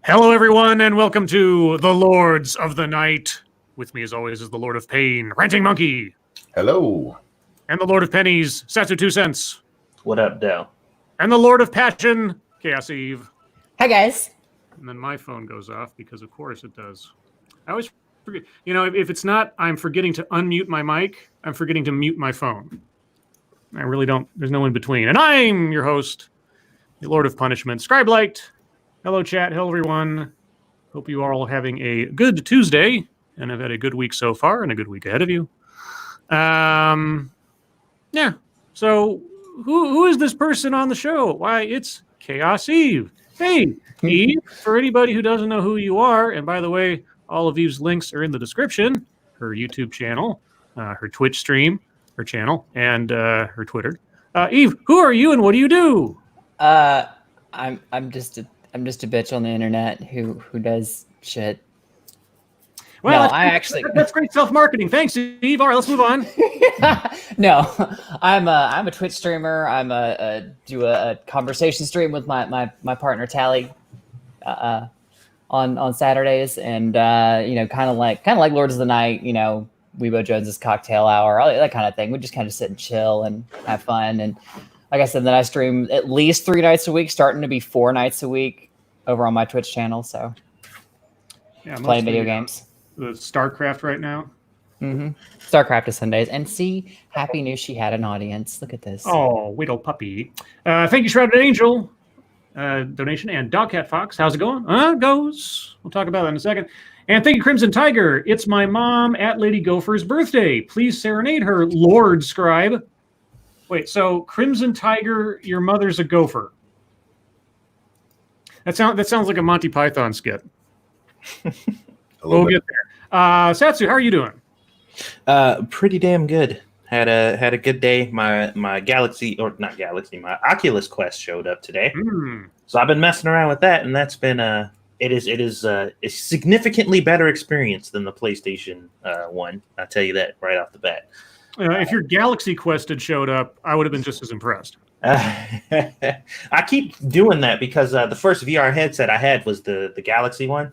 Hello, everyone, and welcome to the Lords of the Night. With me, as always, is the Lord of Pain, Ranting Monkey. Hello. And the Lord of Pennies, Satsu 2 cents. What up, Dell? And the Lord of Passion, Chaos Eve. Hi, guys. And then my phone goes off because, of course, it does. I always forget. You know, if it's not, I'm forgetting to unmute my mic, I'm forgetting to mute my phone. I really don't. There's no in between. And I'm your host, the Lord of Punishment, Scribe Light. Hello, chat. Hello, everyone. Hope you are all having a good Tuesday and have had a good week so far and a good week ahead of you. Yeah. So, who is this person on the show? Why, it's Chaos Eve. Hey, Eve, for anybody who doesn't know who you are, and by the way, all of Eve's links are in the description, her YouTube channel, her Twitch stream, her channel, and her Twitter. Eve, who are you and what do you do? I'm just a bitch on the internet who does shit. Well, no, that's great self-marketing. Thanks, Eve. All right, let's move on. No, I'm a Twitch streamer. Do a conversation stream with my partner Tally on Saturdays, and kind of like Lords of the Night, Weebo Jones's cocktail hour, all that kind of thing. We just kind of sit and chill and have fun. And like I said, then I stream at least 3 nights a week, starting to be 4 nights a week over on my Twitch channel. So yeah, playing video games. The StarCraft right now. Mm-hmm. StarCraft is Sundays. And see, Happy knew she had an audience. Look at this. Oh, Widow Puppy. Thank you, Shrouded Angel. Donation. And Dogcat Fox. How's it going? Goes. We'll talk about that in a second. And thank you, Crimson Tiger. It's my mom at Lady Gopher's birthday. Please serenade her, Lord Scribe. Wait, so Crimson Tiger, your mother's a gopher. That sounds like a Monty Python skit. We'll get there. Satsu, how are you doing? Pretty damn good. Had a good day. My Oculus Quest showed up today. So I've been messing around with that, and that's been it is a significantly better experience than the PlayStation 1. I'll tell you that right off the bat. If your Galaxy Quest had showed up, I would have been just as impressed. I keep doing that because the first VR headset I had was the Galaxy one.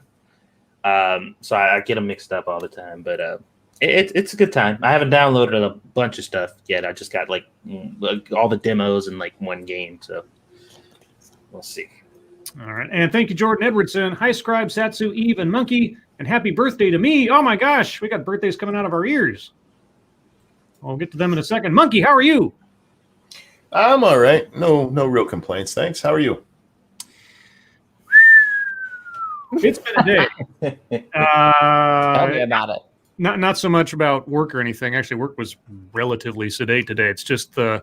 So I get them mixed up all the time, but it's a good time. I haven't downloaded a bunch of stuff yet. I just got like all the demos and like one game, so we'll see. All right, and thank you, Jordan Edwardson. Hi, Scribe, Satsu, Eve, and Monkey, and happy birthday to me. Oh my gosh, we got birthdays coming out of our ears. I'll get to them in a second. Monkey, how are you? I'm all right. No real complaints. Thanks. How are you? It's been a day. Tell me about it. Not so much about work or anything. Actually, work was relatively sedate today. It's just the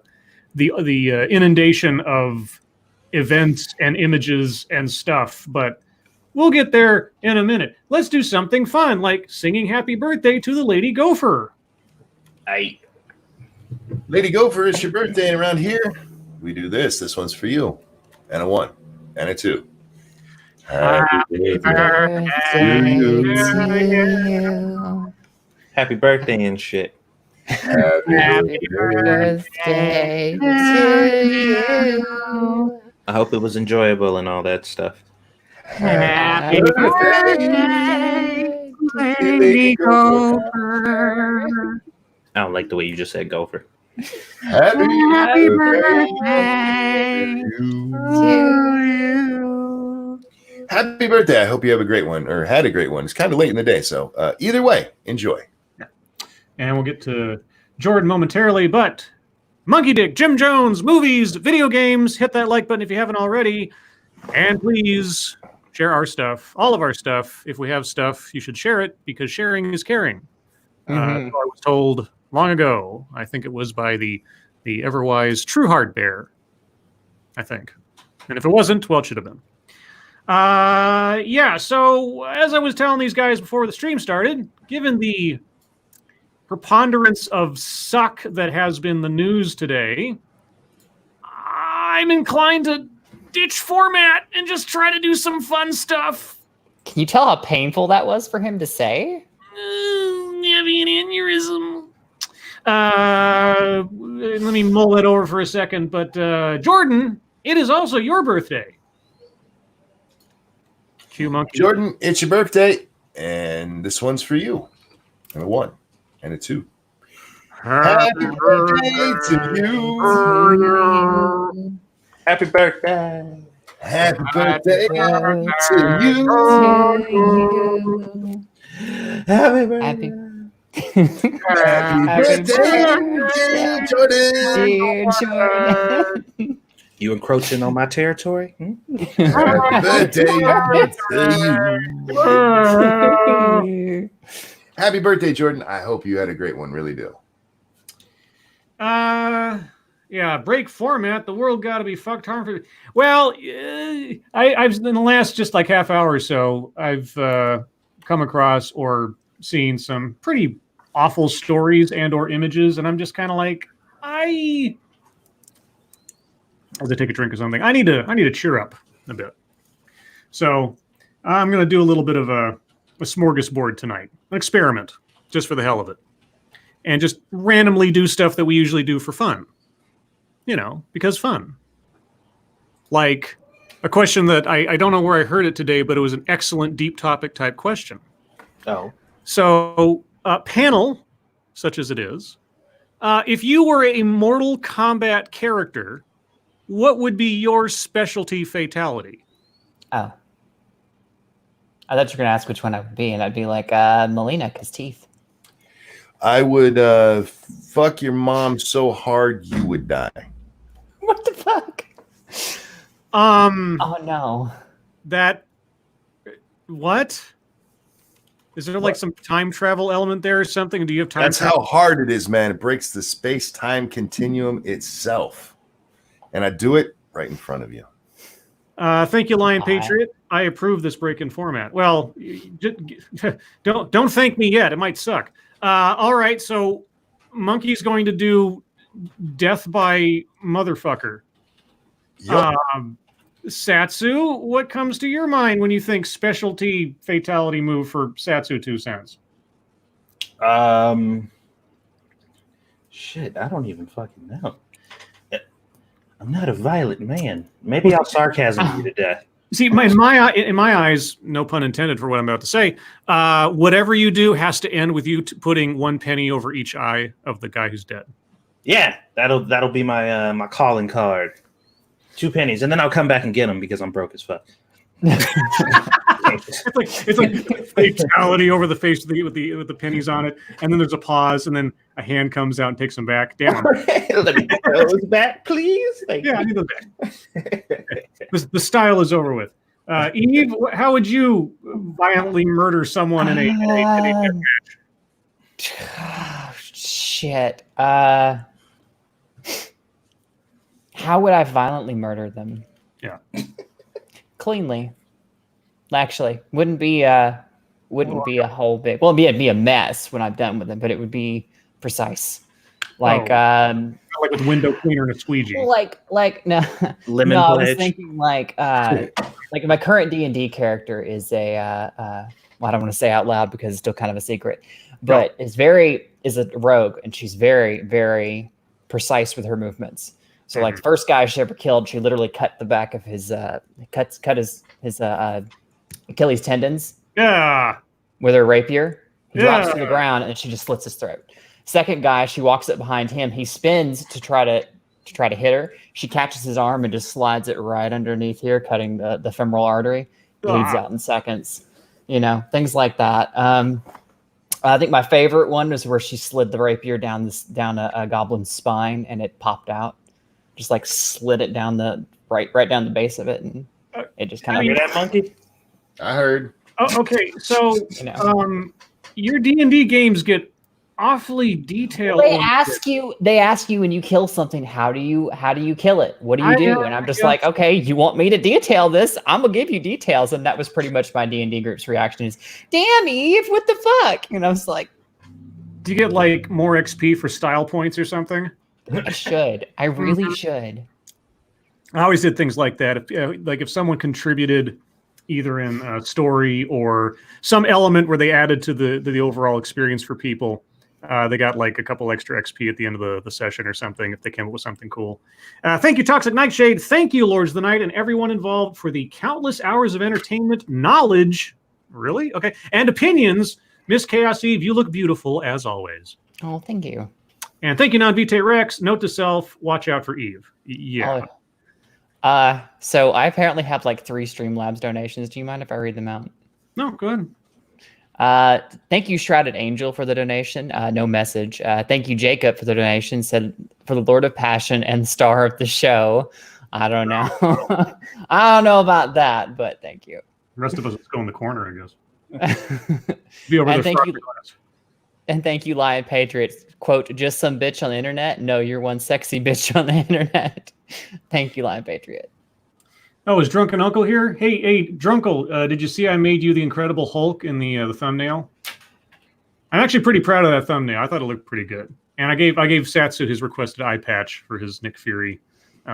inundation of events and images and stuff. But we'll get there in a minute. Let's do something fun, like singing happy birthday to the Lady Gopher. Lady Gopher, it's your birthday, and around here we do this. This one's for you. And a 1 and a 2. Happy birthday to you. Happy birthday and shit. Happy birthday to you. I hope it was enjoyable and all that stuff. Happy birthday, Lady Gopher. I don't like the way you just said gopher. Happy birthday to you. Happy birthday. I hope you have a great one, or had a great one. It's kind of late in the day, so either way, enjoy. And we'll get to Jordan momentarily, but Monkey Dick, Jim Jones, movies, video games, hit that like button if you haven't already. And please share our stuff, all of our stuff. If we have stuff, you should share it because sharing is caring. So I was told long ago, I think it was by the ever-wise True Heart Bear, I think. And if it wasn't, well, it should have been. Yeah, so as I was telling these guys before the stream started, given the preponderance of suck that has been the news today, I'm inclined to ditch format and just try to do some fun stuff. Can you tell how painful that was for him to say? Having an aneurysm. Let me mull that over for a second. But Jordan, it is also your birthday. Cue monkey. Jordan, it's your birthday, and this one's for you. And a 1 and a 2. Happy birthday to you. Happy birthday. Happy birthday to you. Happy birthday. Happy birthday, Jordan. Dear Jordan. You encroaching on my territory? Happy birthday to you. Happy birthday, Jordan. I hope you had a great one. Really do. Yeah, break format. The world got to be fucked harmful. Well, I've in the last just like half hour or so, I've come across or seen some pretty awful stories and or images, and I'm just kind of like, as I take a drink or something, I need to cheer up a bit. So I'm going to do a little bit of a smorgasbord tonight, an experiment, just for the hell of it, and just randomly do stuff that we usually do for fun. You know, because fun. Like a question that I don't know where I heard it today, but it was an excellent deep topic type question. Oh. So, panel, such as it is, if you were a Mortal Kombat character, what would be your specialty fatality? Oh. I thought you were going to ask which one I would be, and I'd be like Melina, because teeth. I would fuck your mom so hard you would die. What the fuck? Oh no. What? Is there like some time travel element there or something? Do you have time? That's how hard it is, man. It breaks the space-time continuum itself. And I do it right in front of you. Thank you, Lion Patriot. I approve this break in format. Well, don't thank me yet. It might suck. All right, so Monkey's going to do death by motherfucker. Yep. Satsu, what comes to your mind when you think specialty fatality move for Satsu 2 cents? Shit, I don't even fucking know. I'm not a violent man. Maybe I'll sarcasm you to death. See, in my eyes, no pun intended for what I'm about to say, whatever you do has to end with you putting 1 penny over each eye of the guy who's dead. Yeah, that'll be my my calling card. 2 pennies, and then I'll come back and get them because I'm broke as fuck. It's like fatality over the face with the pennies on it, and then there's a pause, and then a hand comes out and takes them back. Damn. Let me get those back, please. I need those back. The style is over with. Eve, how would you violently murder someone in a death match? Shit. How would I violently murder them? Yeah. Cleanly. Actually, wouldn't be a whole big. Well, it'd be a mess when I'm done with them, but it would be precise. Like like with window cleaner and a squeegee. Like no. Lemon no, I pledge. was thinking like my current D&D character is a well, I don't want to say out loud because it's still kind of a secret, but is a rogue, and she's very, very precise with her movements. So like the first guy she ever killed, she literally cut the back of his cut his Achilles tendons. Yeah. With her rapier. He drops to the ground and she just slits his throat. Second guy, she walks up behind him. He spins to try to hit her. She catches his arm and just slides it right underneath here, cutting the femoral artery. Bleeds out in seconds. You know, things like that. I think my favorite one was where she slid the rapier down a goblin's spine and it popped out. Just like slid it down right down the base of it, and it just kind of. Hear that, Monkey? I heard. Oh, okay, so your D&D games get awfully detailed. Well, they ask you when you kill something, how do you kill it? What do you do? And I'm just like, okay, you want me to detail this? I'm gonna give you details, and that was pretty much my D&D group's reaction is, damn Eve, what the fuck? And I was like, do you get like more XP for style points or something? I really should. I always did things like that. If someone contributed either in a story or some element where they added to the overall experience for people, They got like a couple extra XP at the end of the session or something if they came up with something cool. Thank you, Toxic Nightshade. Thank you, Lords of the Night, and everyone involved for the countless hours of entertainment, knowledge, really? Okay, and opinions. Miss Chaos Eve, you look beautiful as always. Oh, thank you. And thank you, Non-Vitae Rex. Note to self, watch out for Eve. Yeah. So I apparently have like 3 Streamlabs donations. Do you mind if I read them out? No, go ahead. Thank you, Shrouded Angel, for the donation. No message. Thank you, Jacob, for the donation. Said for the Lord of Passion and star of the show. I don't know. I don't know about that, but thank you. The rest of us, let's go in the corner, I guess. Be over And the thank you. glass. And thank you, Lion Patriots. Quote, just some bitch on the internet? No, you're one sexy bitch on the internet. Thank you, Lion Patriot. Oh, is Drunken Uncle here? Hey, Drunkle, did you see I made you the Incredible Hulk in the thumbnail? I'm actually pretty proud of that thumbnail. I thought it looked pretty good. And I gave Satsu his requested eye patch for his Nick Fury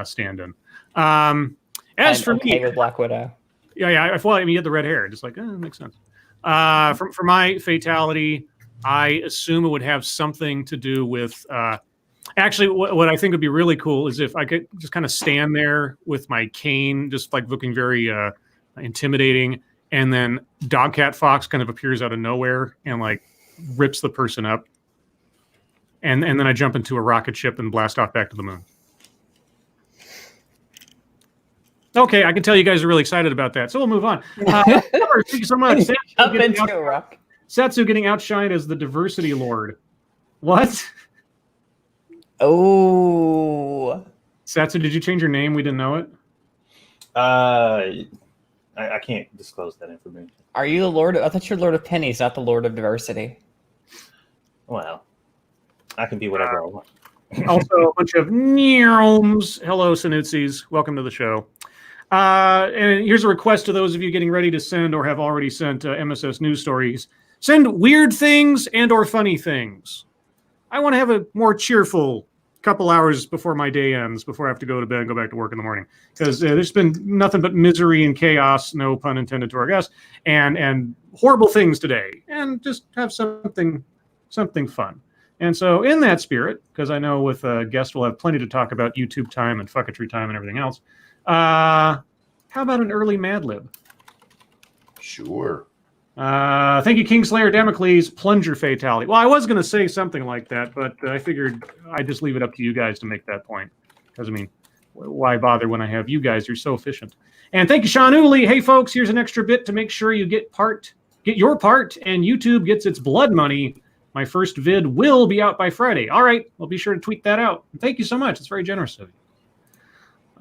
stand-in. As for me, with Black Widow. Yeah. Well, I mean, you had the red hair. Just like, it makes sense. For my fatality, I assume it would have something to do with. Actually, what I think would be really cool is if I could just kind of stand there with my cane, just like looking very intimidating, and then Dogcat Fox kind of appears out of nowhere and like rips the person up, and then I jump into a rocket ship and blast off back to the moon. Okay, I can tell you guys are really excited about that, so we'll move on. Thank you so much. Satsu getting outshined as the diversity lord. What? Oh. Satsu, did you change your name? We didn't know it. I can't disclose that information. Are you the Lord? I thought you're Lord of Pennies, not the Lord of Diversity. Well, I can be whatever I want. Also, a bunch of gnomes. Hello, Sanutsis. Welcome to the show. And here's a request to those of you getting ready to send or have already sent MSS news stories. Send weird things and or funny things. I want to have a more cheerful couple hours before my day ends, before I have to go to bed and go back to work in the morning. Because there's been nothing but misery and chaos, no pun intended to our guests, and horrible things today. And just have something fun. And so in that spirit, because I know with guests we'll have plenty to talk about YouTube time and fucketry time and everything else, how about an early Mad Lib? Sure. Thank you, Kingslayer Damocles, plunger fatality. Well, I was going to say something like that, but I figured I'd just leave it up to you guys to make that point. Because, I mean, why bother when I have you guys? You're so efficient. And thank you, Sean Uli. Hey, folks, here's an extra bit to make sure you get your part, and YouTube gets its blood money. My first vid will be out by Friday. All right, I'll be sure to tweet that out. And thank you so much. It's very generous of you.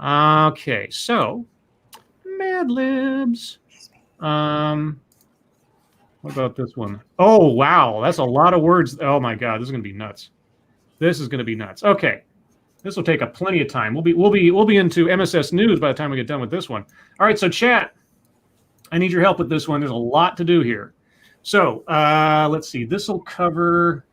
Okay, so Mad Libs. What about this one? Oh, wow. That's a lot of words. Oh, my God. This is going to be nuts. This is going to be nuts. Okay. This will take up plenty of time. We'll be into MSS news by the time we get done with this one. All right. So, chat, I need your help with this one. There's a lot to do here. So, let's see. This will cover,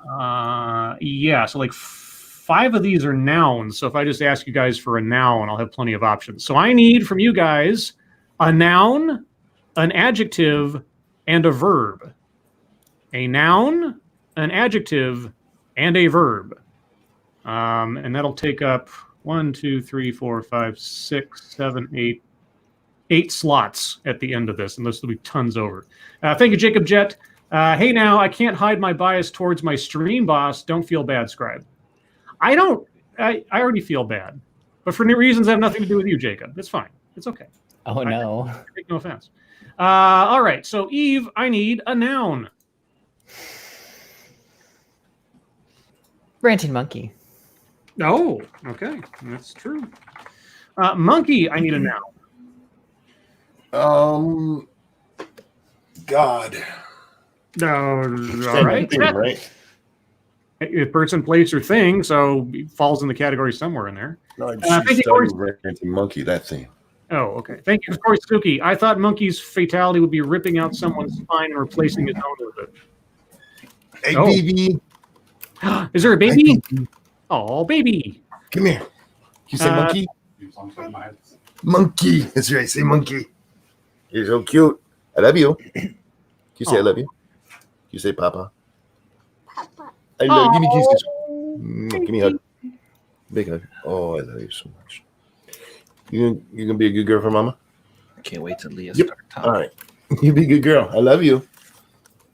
so like 5 of these are nouns. So if I just ask you guys for a noun, I'll have plenty of options. So I need from you guys a noun, an adjective, and a verb. A noun, an adjective, and a verb. And that'll take up 1, 2, 3, 4, 5, 6, 7, 8 slots at the end of this, and this will be tons over. Thank you, Jacob Jet. Hey, now, I can't hide my bias towards my stream boss. Don't feel bad, Scribe. I already feel bad. But for reasons that have nothing to do with you, Jacob. It's fine. It's okay. Oh, no. I take no offense. All right, so Eve, I need a noun. Ranting monkey. Oh, okay. That's true. Monkey, I need a noun. God. All right. Right? If person, place, or thing, so it falls in the category somewhere in there. No, thank you, Corey. Monkey, that thing. Oh, okay. Thank you, Corey Suki. I thought Monkey's fatality would be ripping out someone's spine and replacing his own with it. Hey, baby. Is there a baby? Oh, baby. Come here. You say monkey? Monkey. That's right. Say monkey. You're so cute. I love you. Can you say I love you? Can you say papa? I love you. Give me kisses. Oh, Give me a hug. Big hug. Oh, I love you so much. You gonna be a good girl for Mama? I can't wait till Leah Yep. starts talking. All right. You be a good girl. I love you.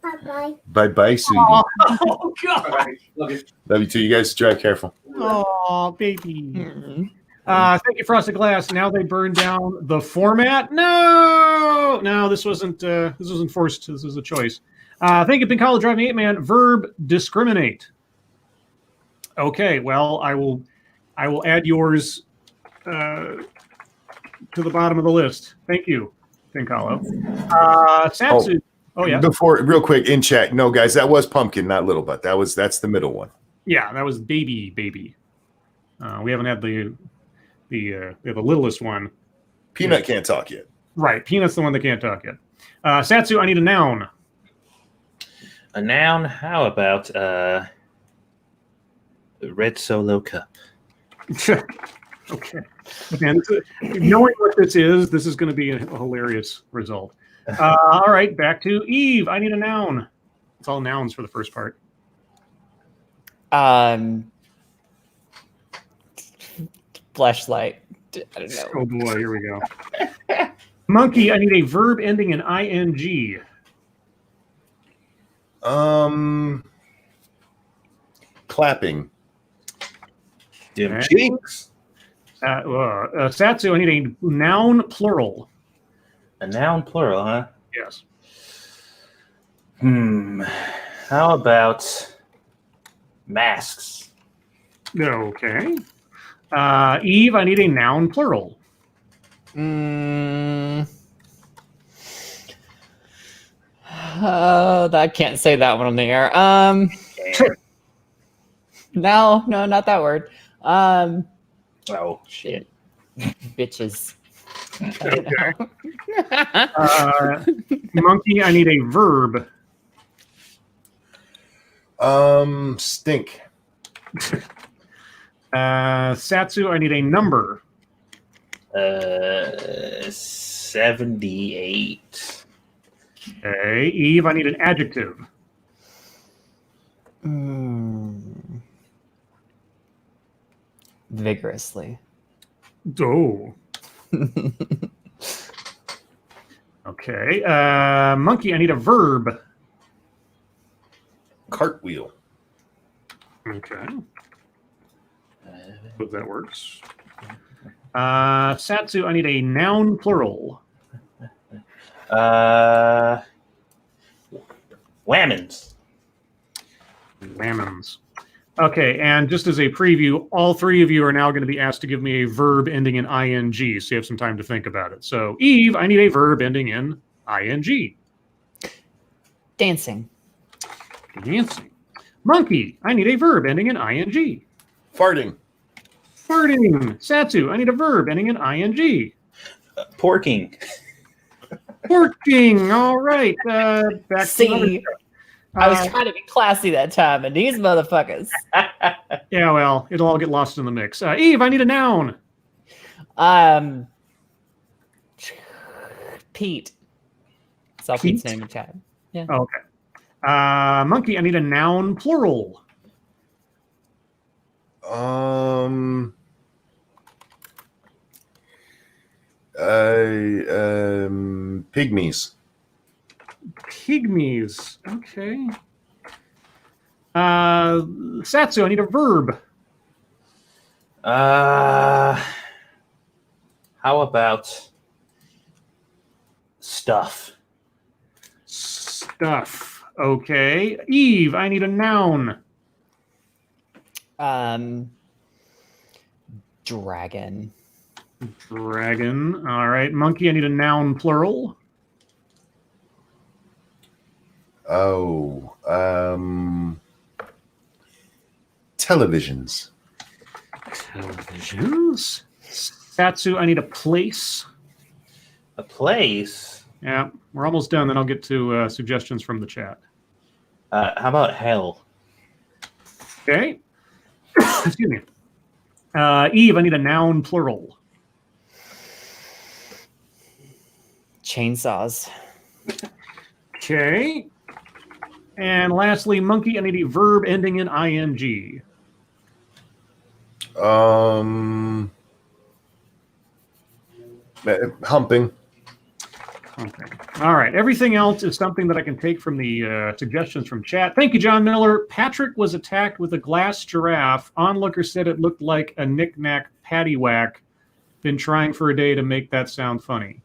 Bye-bye. Bye, sweetie. Oh God! Love you too. You guys drive careful. Oh, baby. Mm. Thank you, Frosted Glass. Now they burned down the format. No, this wasn't forced. This was a choice. Thank you, Pink Collar Driving 8-Man. Verb discriminate. Okay, well, I will add yours to the bottom of the list. Thank you, Pink Hollow. Satsu. Oh yeah. Before, real quick in chat. No, guys, that was pumpkin, not little butt. That's the middle one. Yeah, that was baby. We haven't had the littlest one. Peanut can't talk yet. Right, Peanut's the one that can't talk yet. Satsu, I need a noun. A noun. How about red Solo cup? Okay. Man, knowing what this is going to be a hilarious result. All right, back to Eve. I need a noun. It's all nouns for the first part. Fleshlight. I don't know. Oh boy, here we go. Monkey, I need a verb ending in ing. Clapping. Dim Okay. cheeks. Satsu, I need a noun plural. A noun plural, huh? Yes. How about masks? Okay. Eve, I need a noun plural. I can't say that one on the air. No, not that word. Oh shit. Bitches. Monkey, I need a verb. Stink. Satsu, I need a number. 78. Okay. Eve, I need an adjective. Vigorously. Oh. Okay. Monkey, I need a verb. Cartwheel. Okay. Hope that works. Satsu, I need a noun plural. Whammons. Lamins. Okay, and just as a preview, all three of you are now going to be asked to give me a verb ending in ing, so you have some time to think about it. So, Eve, I need a verb ending in ing. Dancing. Dancing. Monkey, I need a verb ending in ing. Farting. Farting. Satsu, I need a verb ending in ing. Porking. Porking. All right. Back See, I was trying to be classy that time, and these motherfuckers. Yeah, well, it'll all get lost in the mix. Eve, I need a noun. Pete. Saw Pete? Pete's name in chat. Yeah. Okay. Monkey, I need a noun plural. Pygmies. Pygmies. Okay. Satsu, I need a verb. How about stuff? Stuff. Okay. Eve, I need a noun. Dragon. Dragon. All right. Monkey, I need a noun plural. Oh. Televisions. Televisions. Satsu, I need a place. A place? Yeah, we're almost done. Then I'll get to suggestions from the chat. How about hell? Okay. Excuse me. Eve, I need a noun plural. Chainsaws. Okay. And lastly, monkey, I need a verb ending in ing. Humping. Okay. All right. Everything else is something that I can take from the suggestions from chat. Thank you, John Miller. Patrick was attacked with a glass giraffe. Onlooker said it looked like a knick-knack paddywhack. Been trying for a day to make that sound funny.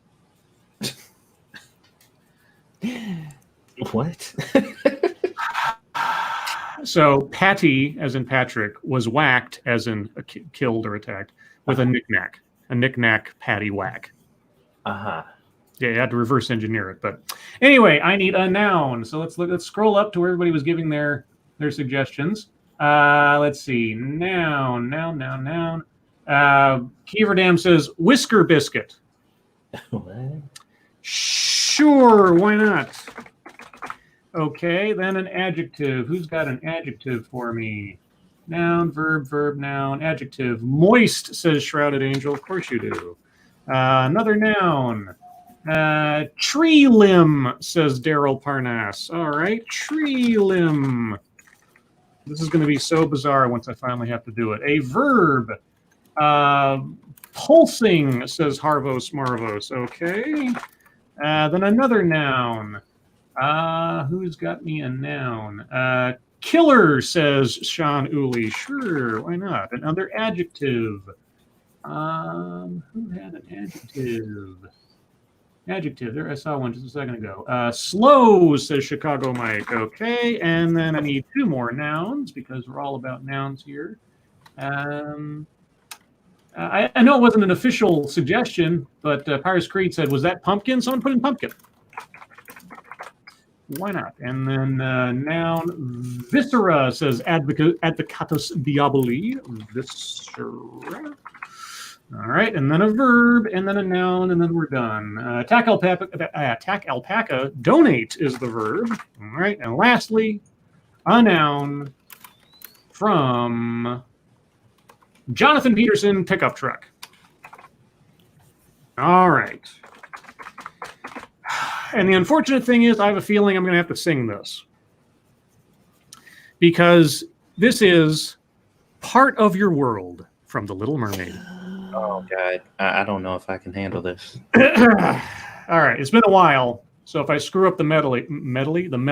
What? So Patty, as in Patrick, was whacked, as in killed or attacked, with a knick-knack paddywhack. Uh-huh. Yeah, you had to reverse engineer it. But anyway, I need a noun. So let's scroll up to where everybody was giving their suggestions. Let's see. Noun. Keeverdam says whisker biscuit. What? Sure, why not? Okay, then an adjective. Who's got an adjective for me? Noun, verb, noun, adjective. Moist, says Shrouded Angel. Of course you do. Another noun. Tree limb, says Daryl Parnass. All right, tree limb. This is going to be so bizarre once I finally have to do it. A verb. Pulsing, says Harvos Marvos. Okay. Then another noun. Who's got me a noun? Killer, says Sean Uli. Sure, why not? Another adjective. Who had an adjective? Adjective. There, I saw one just a second ago. Slow, says Chicago Mike. Okay, and then I need two more nouns because we're all about nouns here. I know it wasn't an official suggestion, but Pirates Creed said, was that pumpkin? Someone put in pumpkin. Why not? And then noun, viscera, says advocatus diaboli. Viscera. All right, and then a verb, and then a noun, and then we're done. Attack alpaca, donate is the verb. All right, and lastly, a noun from Jonathan Peterson, pickup truck. All right. And the unfortunate thing is, I have a feeling I'm going to have to sing this. Because this is part of your world from The Little Mermaid. Oh, God. I don't know if I can handle this. All right. It's been a while. So if I screw up the melody, it's been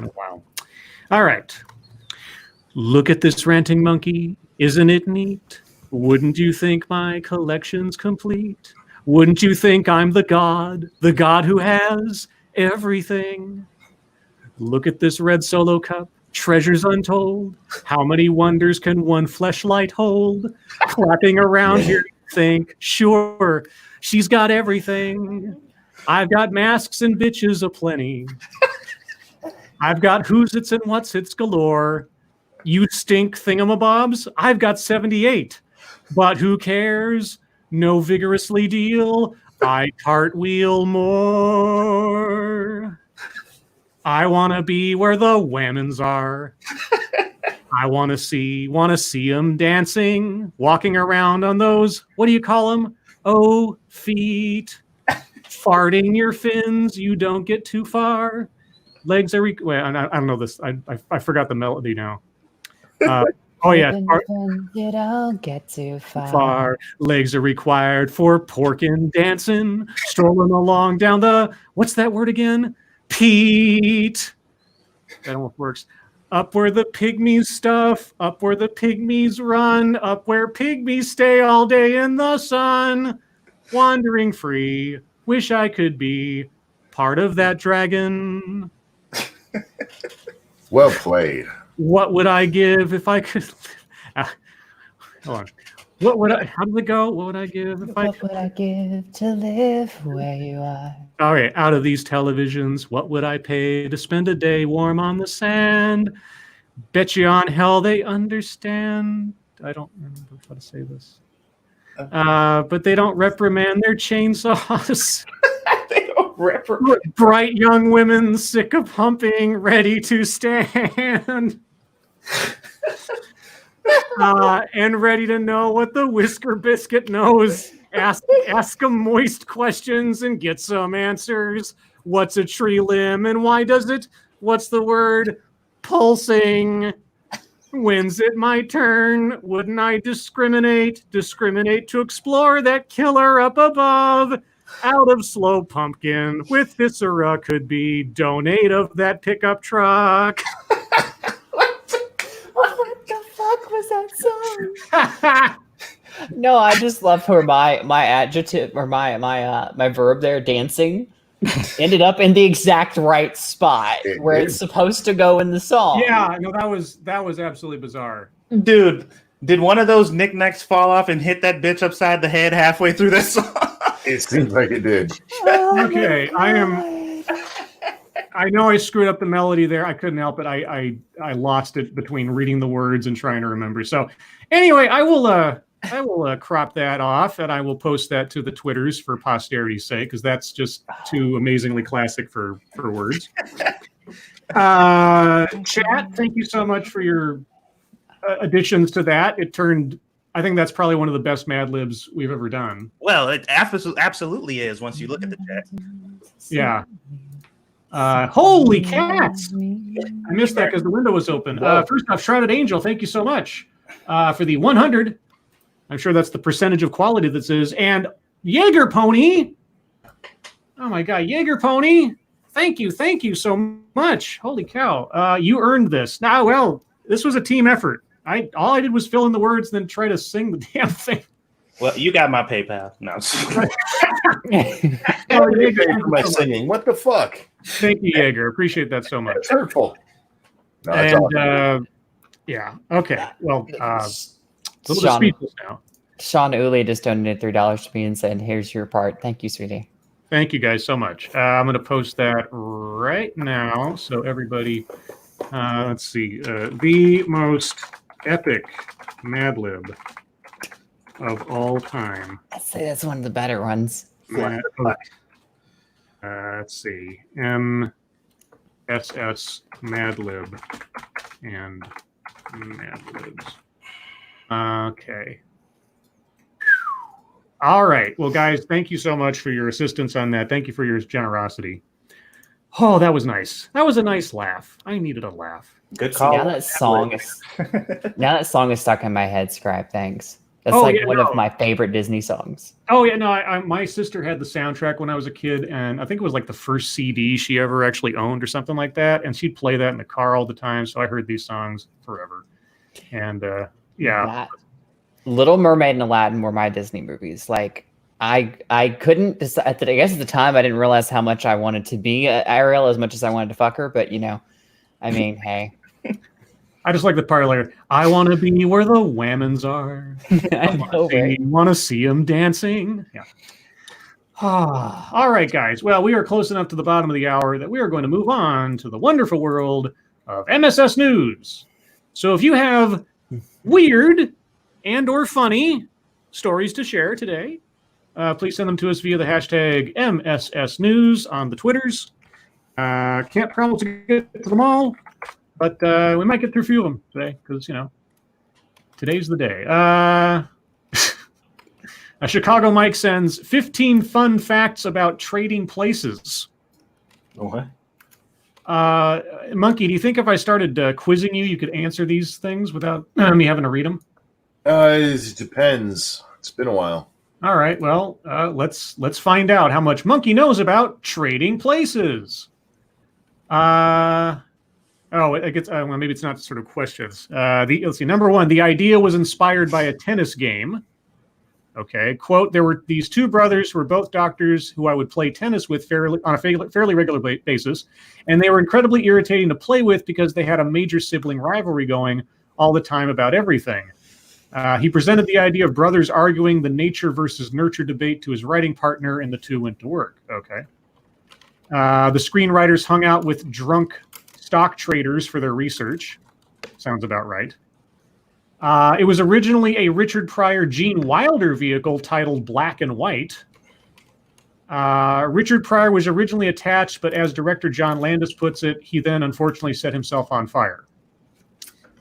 a while. All right. Look at this ranting monkey. Isn't it neat? Wouldn't you think my collection's complete? Wouldn't you think I'm the god who has everything? Look at this red Solo cup, treasures untold. How many wonders can one fleshlight hold? Clapping around here, think, sure, she's got everything. I've got masks and bitches aplenty. I've got who's its and what's its galore. You stink thingamabobs, I've got 78. But who cares? No vigorously deal. I cartwheel more. I want to be where the whammons are. I want to see them dancing, walking around on those, what do you call them? Oh, feet. Farting your fins, you don't get too far. Legs are, wait, I don't know this. I forgot the melody now. Oh yeah, you don't get too far. Legs are required for porkin' dancing, strolling along down the, what's that word again? Pete. That almost works. Up where the pygmies stuff, up where the pygmies run, up where pygmies stay all day in the sun, wandering free. Wish I could be part of that dragon. Well played. What would I give if I could? Hold on. What would I? How did it go? What would I give if I? What would I give to live where you are? All right. Out of these televisions, what would I pay to spend a day warm on the sand? Bet you on hell they understand. I don't remember how to say this. But they don't reprimand their chainsaws. They don't reprimand. Bright young women, sick of humping, ready to stand. And ready to know what the Whisker Biscuit knows. Ask them moist questions and get some answers. What's a tree limb and why does it? What's the word? Pulsing. When's it my turn? Wouldn't I discriminate? Discriminate to explore that killer up above. Out of slow pumpkin with viscera could be donate of that pickup truck. What the fuck was that song? No, I just love where my adjective or my verb there, dancing, ended up in the exact right spot where it's supposed to go in the song. Yeah, no, that was absolutely bizarre. Dude, did one of those knickknacks fall off and hit that bitch upside the head halfway through that song? It seems like it did. Oh Okay, I know I screwed up the melody there. I couldn't help it. I lost it between reading the words and trying to remember. So anyway, I will crop that off and I will post that to the Twitters for posterity's sake because that's just too amazingly classic for words. Chat, thank you so much for your additions to that. I think that's probably one of the best Mad Libs we've ever done. Well, it absolutely is once you look at the chat. Yeah. Holy cats! I missed that because the window was open. First off, Shrouded Angel, thank you so much for the 100. I'm sure that's the percentage of quality this is. And Jaeger Pony. Oh my God, Jaeger Pony. Thank you so much. Holy cow. You earned this. Now, well, this was a team effort. All I did was fill in the words and then try to sing the damn thing. Well, you got my PayPal. No. For my singing. What the fuck? Thank you, Jaeger. Appreciate that so much. It's hurtful. No, it's And awesome. yeah, okay. Well, a little bit speechless now. Sean Uli just donated $3 to me and said, "Here's your part." Thank you, sweetie. Thank you guys so much. I'm going to post that right now. So everybody, let's see, the most epic Mad Lib of all time. I'd say that's one of the better ones. Let's see, MSS Mad Lib and Mad Libs. Okay. All right. Well, guys, thank you so much for your assistance on that. Thank you for your generosity. Oh, that was nice. That was a nice laugh. I needed a laugh. Good call. Now that song is stuck in my head, Scribe. Thanks. That's one of my favorite Disney songs. Oh yeah, no. My sister had the soundtrack when I was a kid, and I think it was like the first CD she ever actually owned or something like that. And she'd play that in the car all the time. So I heard these songs forever. And yeah. Little Mermaid and Aladdin were my Disney movies. Like I couldn't decide. I guess at the time I didn't realize how much I wanted to be Ariel as much as I wanted to fuck her. But I mean, hey. I just like the part later. I want to be where the Whammons are. I want to see them dancing. Yeah. All right, guys. Well, we are close enough to the bottom of the hour that we are going to move on to the wonderful world of MSS News. So if you have weird and or funny stories to share today, please send them to us via the hashtag MSS News on the Twitters. Can't promise to get to them all, but we might get through a few of them today because, today's the day. A Chicago Mike sends 15 fun facts about trading places. What? Monkey, do you think if I started quizzing you, you could answer these things without me having to read them? It depends. It's been a while. All right. Well, let's find out how much Monkey knows about trading places. It gets. Well, maybe it's not sort of questions. Let's see. Number one, the idea was inspired by a tennis game. Okay. Quote: there were these two brothers who were both doctors who I would play tennis with on a fairly regular basis, and they were incredibly irritating to play with because they had a major sibling rivalry going all the time about everything. He presented the idea of brothers arguing the nature versus nurture debate to his writing partner, and the two went to work. Okay. The screenwriters hung out with drunk stock traders for their research. Sounds about right. It was originally a Richard Pryor Gene Wilder vehicle titled Black and White. Richard Pryor was originally attached, but as director John Landis puts it, he then unfortunately set himself on fire.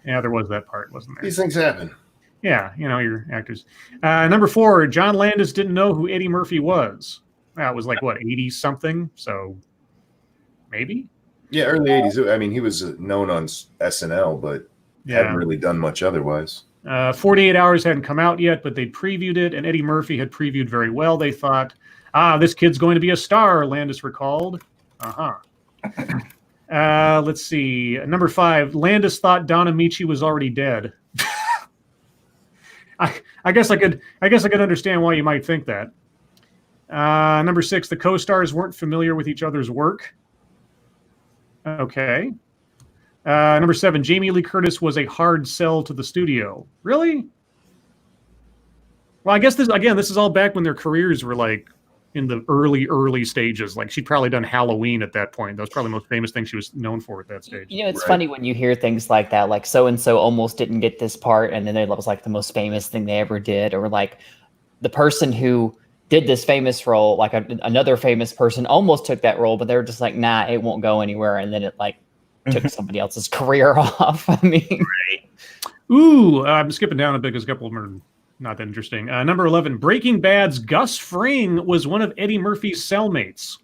Yeah, there was that part, wasn't there? These things happen. Yeah, your actors. Number 4, John Landis didn't know who Eddie Murphy was. That was like, 80-something? So maybe. Yeah, early 80s. I mean, he was known on SNL, but hadn't really done much otherwise. 48 Hours hadn't come out yet, but they previewed it, and Eddie Murphy had previewed very well. They thought, this kid's going to be a star, Landis recalled. Let's see. Number 5, Landis thought Don Amici was already dead. I guess I could understand why you might think that. Number 6, the co-stars weren't familiar with each other's work. Okay. Number 7, Jamie Lee Curtis was a hard sell to the studio. Really? Well, I guess this is all back when their careers were like in the early stages. Like she'd probably done Halloween at that point. That was probably the most famous thing she was known for at that stage. You know, it's funny when you hear things like that, like so-and-so almost didn't get this part, and then it was like the most famous thing they ever did. Or like the person who did this famous role, like another famous person almost took that role, but they were just like, nah, it won't go anywhere. And then it like took somebody else's career off. I mean, right. Ooh, I'm skipping down a bit because a couple of them are not that interesting. Number 11, Breaking Bad's Gus Fring was one of Eddie Murphy's cellmates.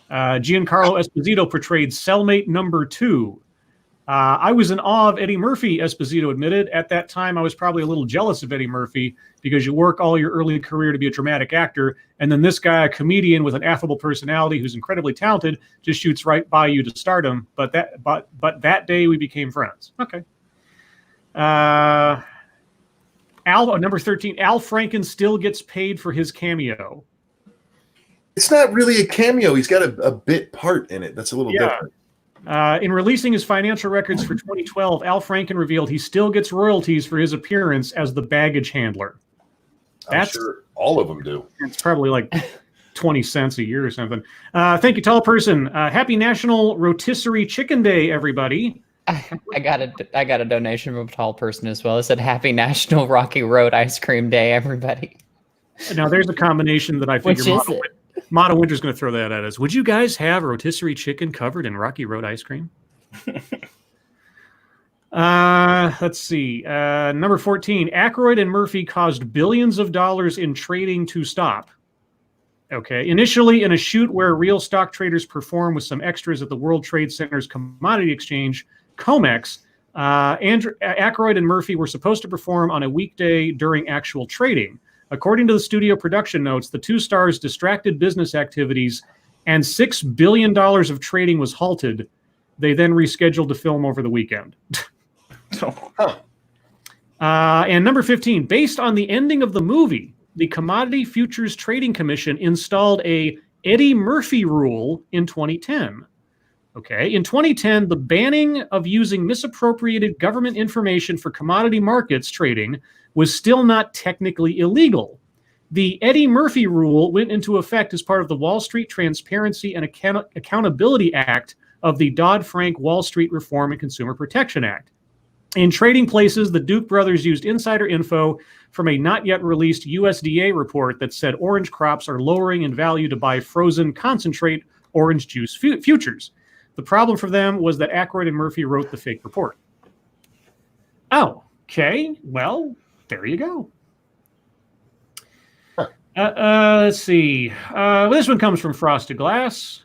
Giancarlo Esposito portrayed cellmate number 2. I was in awe of Eddie Murphy, Esposito admitted. At that time, I was probably a little jealous of Eddie Murphy because you work all your early career to be a dramatic actor, and then this guy, a comedian with an affable personality who's incredibly talented, just shoots right by you to stardom. But that day we became friends. Okay. Number 13, Al Franken still gets paid for his cameo. It's not really a cameo. He's got a bit part in it. That's a little different. In releasing his financial records for 2012, Al Franken revealed he still gets royalties for his appearance as the baggage handler. I'm sure all of them do. It's probably like 20 cents a year or something. Thank you, tall person. Happy National Rotisserie Chicken Day, everybody. I got a donation from a tall person as well. It said Happy National Rocky Road Ice Cream Day, everybody. Now there's a combination that I figure Mata Winter's going to throw that at us. Would you guys have rotisserie chicken covered in Rocky Road ice cream? Let's see. Number 14, Aykroyd and Murphy caused billions of dollars in trading to stop. Okay. Initially, in a shoot where real stock traders perform with some extras at the World Trade Center's commodity exchange, COMEX, Aykroyd and Murphy were supposed to perform on a weekday during actual trading. According to the studio production notes, the two stars distracted business activities and $6 billion of trading was halted. They then rescheduled to film over the weekend. And number 15, based on the ending of the movie, the Commodity Futures Trading Commission installed a Eddie Murphy rule in 2010. Okay, in 2010, the banning of using misappropriated government information for commodity markets trading was still not technically illegal. The Eddie Murphy rule went into effect as part of the Wall Street Transparency and Accountability Act of the Dodd-Frank Wall Street Reform and Consumer Protection Act. In trading places, the Duke brothers used insider info from a not yet released USDA report that said orange crops are lowering in value to buy frozen concentrate orange juice futures. The problem for them was that Aykroyd and Murphy wrote the fake report. Oh, okay. Well, there you go. Let's see. This one comes from Frosted Glass.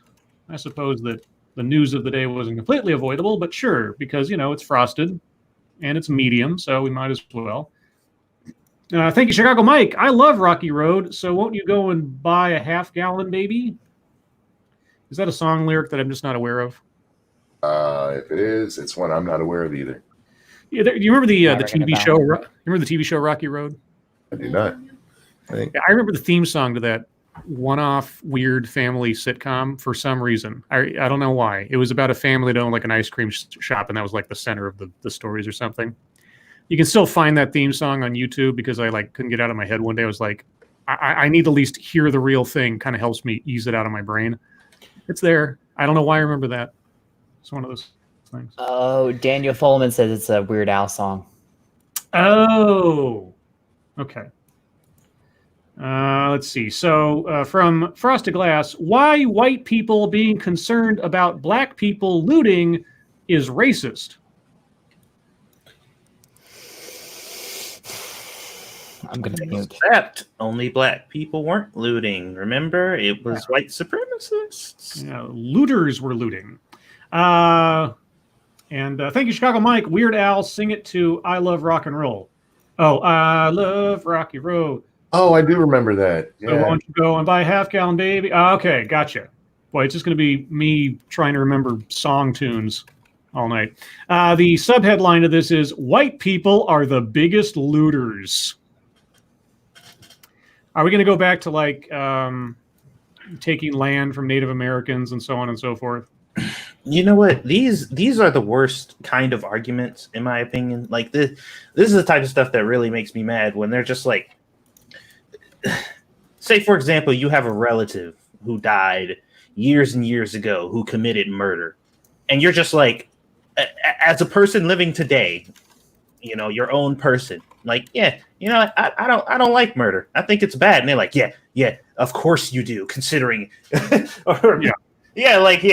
I suppose that the news of the day wasn't completely avoidable, but sure, because, it's frosted and it's medium, so we might as well. Thank you, Chicago Mike. I love Rocky Road, so won't you go and buy a half-gallon, baby? Is that a song lyric that I'm just not aware of? If it is, it's one I'm not aware of either. Yeah, do you remember the TV show? Remember the TV show Rocky Road? I do not. I remember the theme song to that one-off weird family sitcom for some reason. I don't know why. It was about a family that owned like an ice cream shop, and that was like the center of the stories or something. You can still find that theme song on YouTube because I couldn't get it out of my head one day. I was like, I need to at least hear the real thing. Kind of helps me ease it out of my brain. It's there. I don't know why I remember that. It's one of those things. Oh, Daniel Folman says it's a Weird Al song. Oh, okay. Let's see. So from Frosted Glass, why white people being concerned about black people looting is racist? I'm gonna mute. Except only black people weren't looting. Remember, it was white supremacists. Yeah, looters were looting. And thank you, Chicago Mike. Weird Al, sing it to I Love Rock and Roll. Oh, I love Rocky Road. Oh, I do remember that. So why don't you go and buy a half-gallon, baby? Okay, gotcha. Boy, it's just going to be me trying to remember song tunes all night. The subheadline of this is, White People Are the Biggest Looters. Are we going to go back to, like, taking land from Native Americans and so on and so forth? You know what? These are the worst kind of arguments, in my opinion. Like, this is the type of stuff that really makes me mad when they're just like, say, for example, you have a relative who died years and years ago who committed murder. And you're just like, as a person living today, you know, your own person, like, yeah, you know, I don't like murder. I think it's bad. And they're like, yeah, of course you do, considering, or, yeah,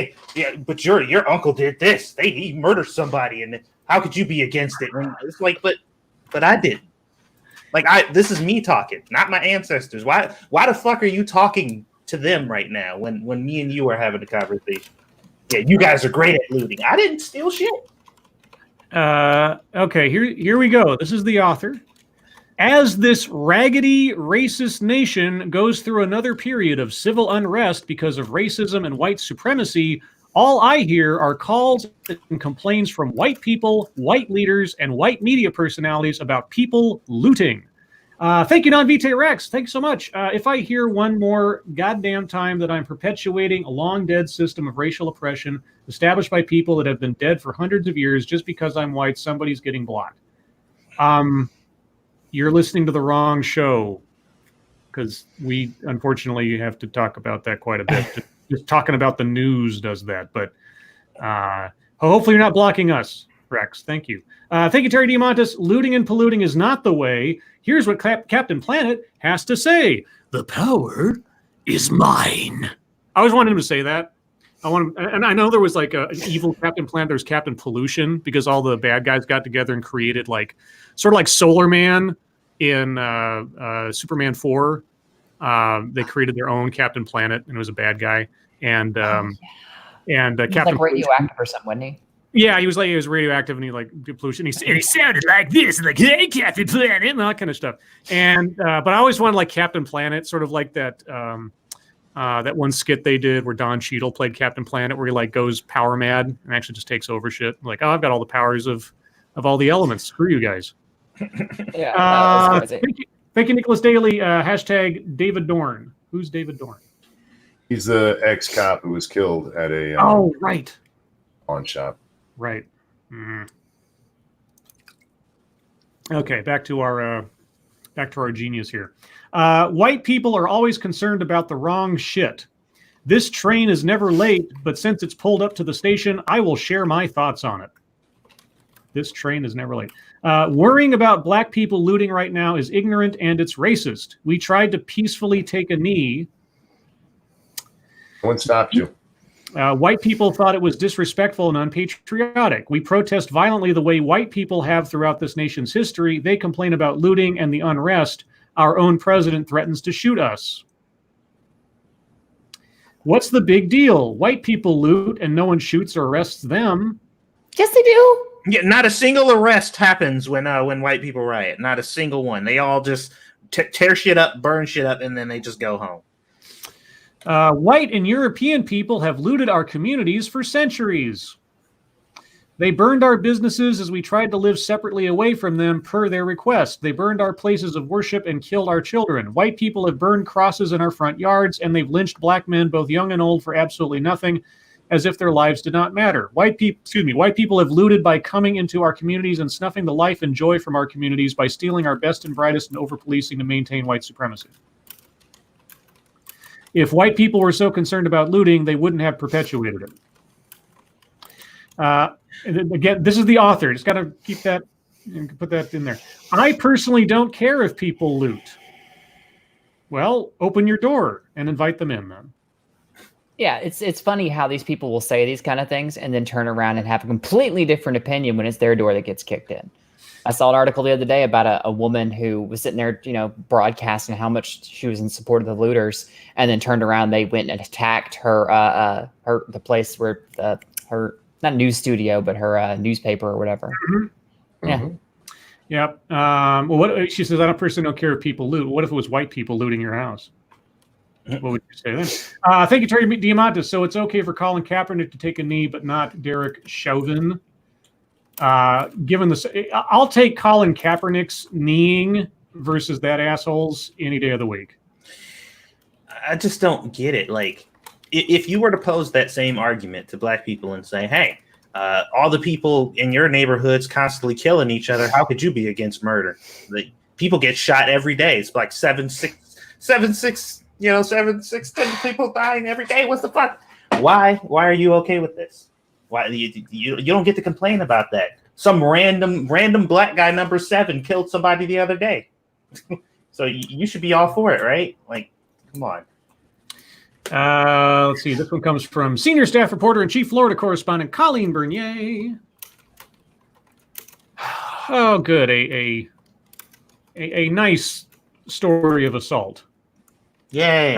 but your uncle did this. He murdered somebody, and how could you be against it? And it's like, but I didn't. Like, this is me talking, not my ancestors. Why the fuck are you talking to them right now when me and you are having a conversation? Yeah, you guys are great at looting. I didn't steal shit. Okay, here we go. This is the author. As this raggedy, racist nation goes through another period of civil unrest because of racism and white supremacy, all I hear are calls and complaints from white people, white leaders, and white media personalities about people looting. Thank you, Non-Vitae Rex. Thanks so much. If I hear one more goddamn time that I'm perpetuating a long-dead system of racial oppression established by people that have been dead for hundreds of years just because I'm white, somebody's getting blocked. You're listening to the wrong show, because we unfortunately have to talk about that quite a bit. Just talking about the news does that, but hopefully you're not blocking us, Rex. Thank you. Thank you, Terry DiMontis. Looting and polluting is not the way. Here's what Captain Planet has to say. The power is mine. I always wanted him to say that. And I know there was like an evil Captain Planet. There's Captain Pollution, because all the bad guys got together and created like sort of like Solar Man in Superman 4. They created their own Captain Planet, and it was a bad guy. And Captain like radioactive or something, wasn't he? Yeah, he was radioactive, and he like did pollution. And he sounded like this, like, hey, Captain Planet, and all that kind of stuff. And but I always wanted like Captain Planet, sort of like that that one skit they did where Don Cheadle played Captain Planet, where he like goes power mad and actually just takes over shit. Like, oh, I've got all the powers of all the elements. Screw you guys. Yeah, that was crazy. Thank you, Nicholas Daly. Hashtag David Dorn. Who's David Dorn? He's the ex-cop who was killed at a right, pawn shop. Right. Mm. Okay, back to our genius here. White people are always concerned about the wrong shit. This train is never late, but since it's pulled up to the station, I will share my thoughts on it. This train is never late. Worrying about black people looting right now is ignorant and it's racist. We tried to peacefully take a knee. No one stopped you. White people thought it was disrespectful and unpatriotic. We protest violently the way white people have throughout this nation's history. They complain about looting and the unrest. Our own president threatens to shoot us. What's the big deal? White people loot and no one shoots or arrests them. Yes, they do. Yeah, not a single arrest happens when white people riot. Not a single one. They all just tear shit up, burn shit up, and then they just go home. White and European people have looted our communities for centuries. They burned our businesses as we tried to live separately away from them per their request. They burned our places of worship and killed our children. White people have burned crosses in our front yards, and they've lynched black men, both young and old, for absolutely nothing, as if their lives did not matter. White people have looted by coming into our communities and snuffing the life and joy from our communities by stealing our best and brightest and over-policing to maintain white supremacy. If white people were so concerned about looting, they wouldn't have perpetuated it. Again, this is the author. Just got to keep that and put that in there. I personally don't care if people loot. Well, open your door and invite them in then. Yeah, it's funny how these people will say these kind of things and then turn around and have a completely different opinion when it's their door that gets kicked in. I saw an article the other day about a woman who was sitting there, broadcasting how much she was in support of the looters, and then turned around. They went and attacked her the place where her not news studio, but her newspaper or whatever. Mm-hmm. Yeah. Mhm. Yep. Well, what she says, I personally don't care if people loot. What if it was white people looting your house? What would you say then? Thank you, Terry Diamantis. So it's okay for Colin Kaepernick to take a knee, but not Derek Chauvin. Given I'll take Colin Kaepernick's kneeing versus that asshole's any day of the week. I just don't get it. Like, if you were to pose that same argument to black people and say, hey, all the people in your neighborhoods constantly killing each other, how could you be against murder? Like, people get shot every day. It's like 7, 6, 10 people dying every day. What's the fuck? Why are you okay with this? Why you don't get to complain about that? Some random black guy number 7 killed somebody the other day. So you should be all for it, right? Like, come on. Let's see. This one comes from senior staff reporter and chief Florida correspondent Colleen Bernier. Oh, good. A nice story of assault. Yay.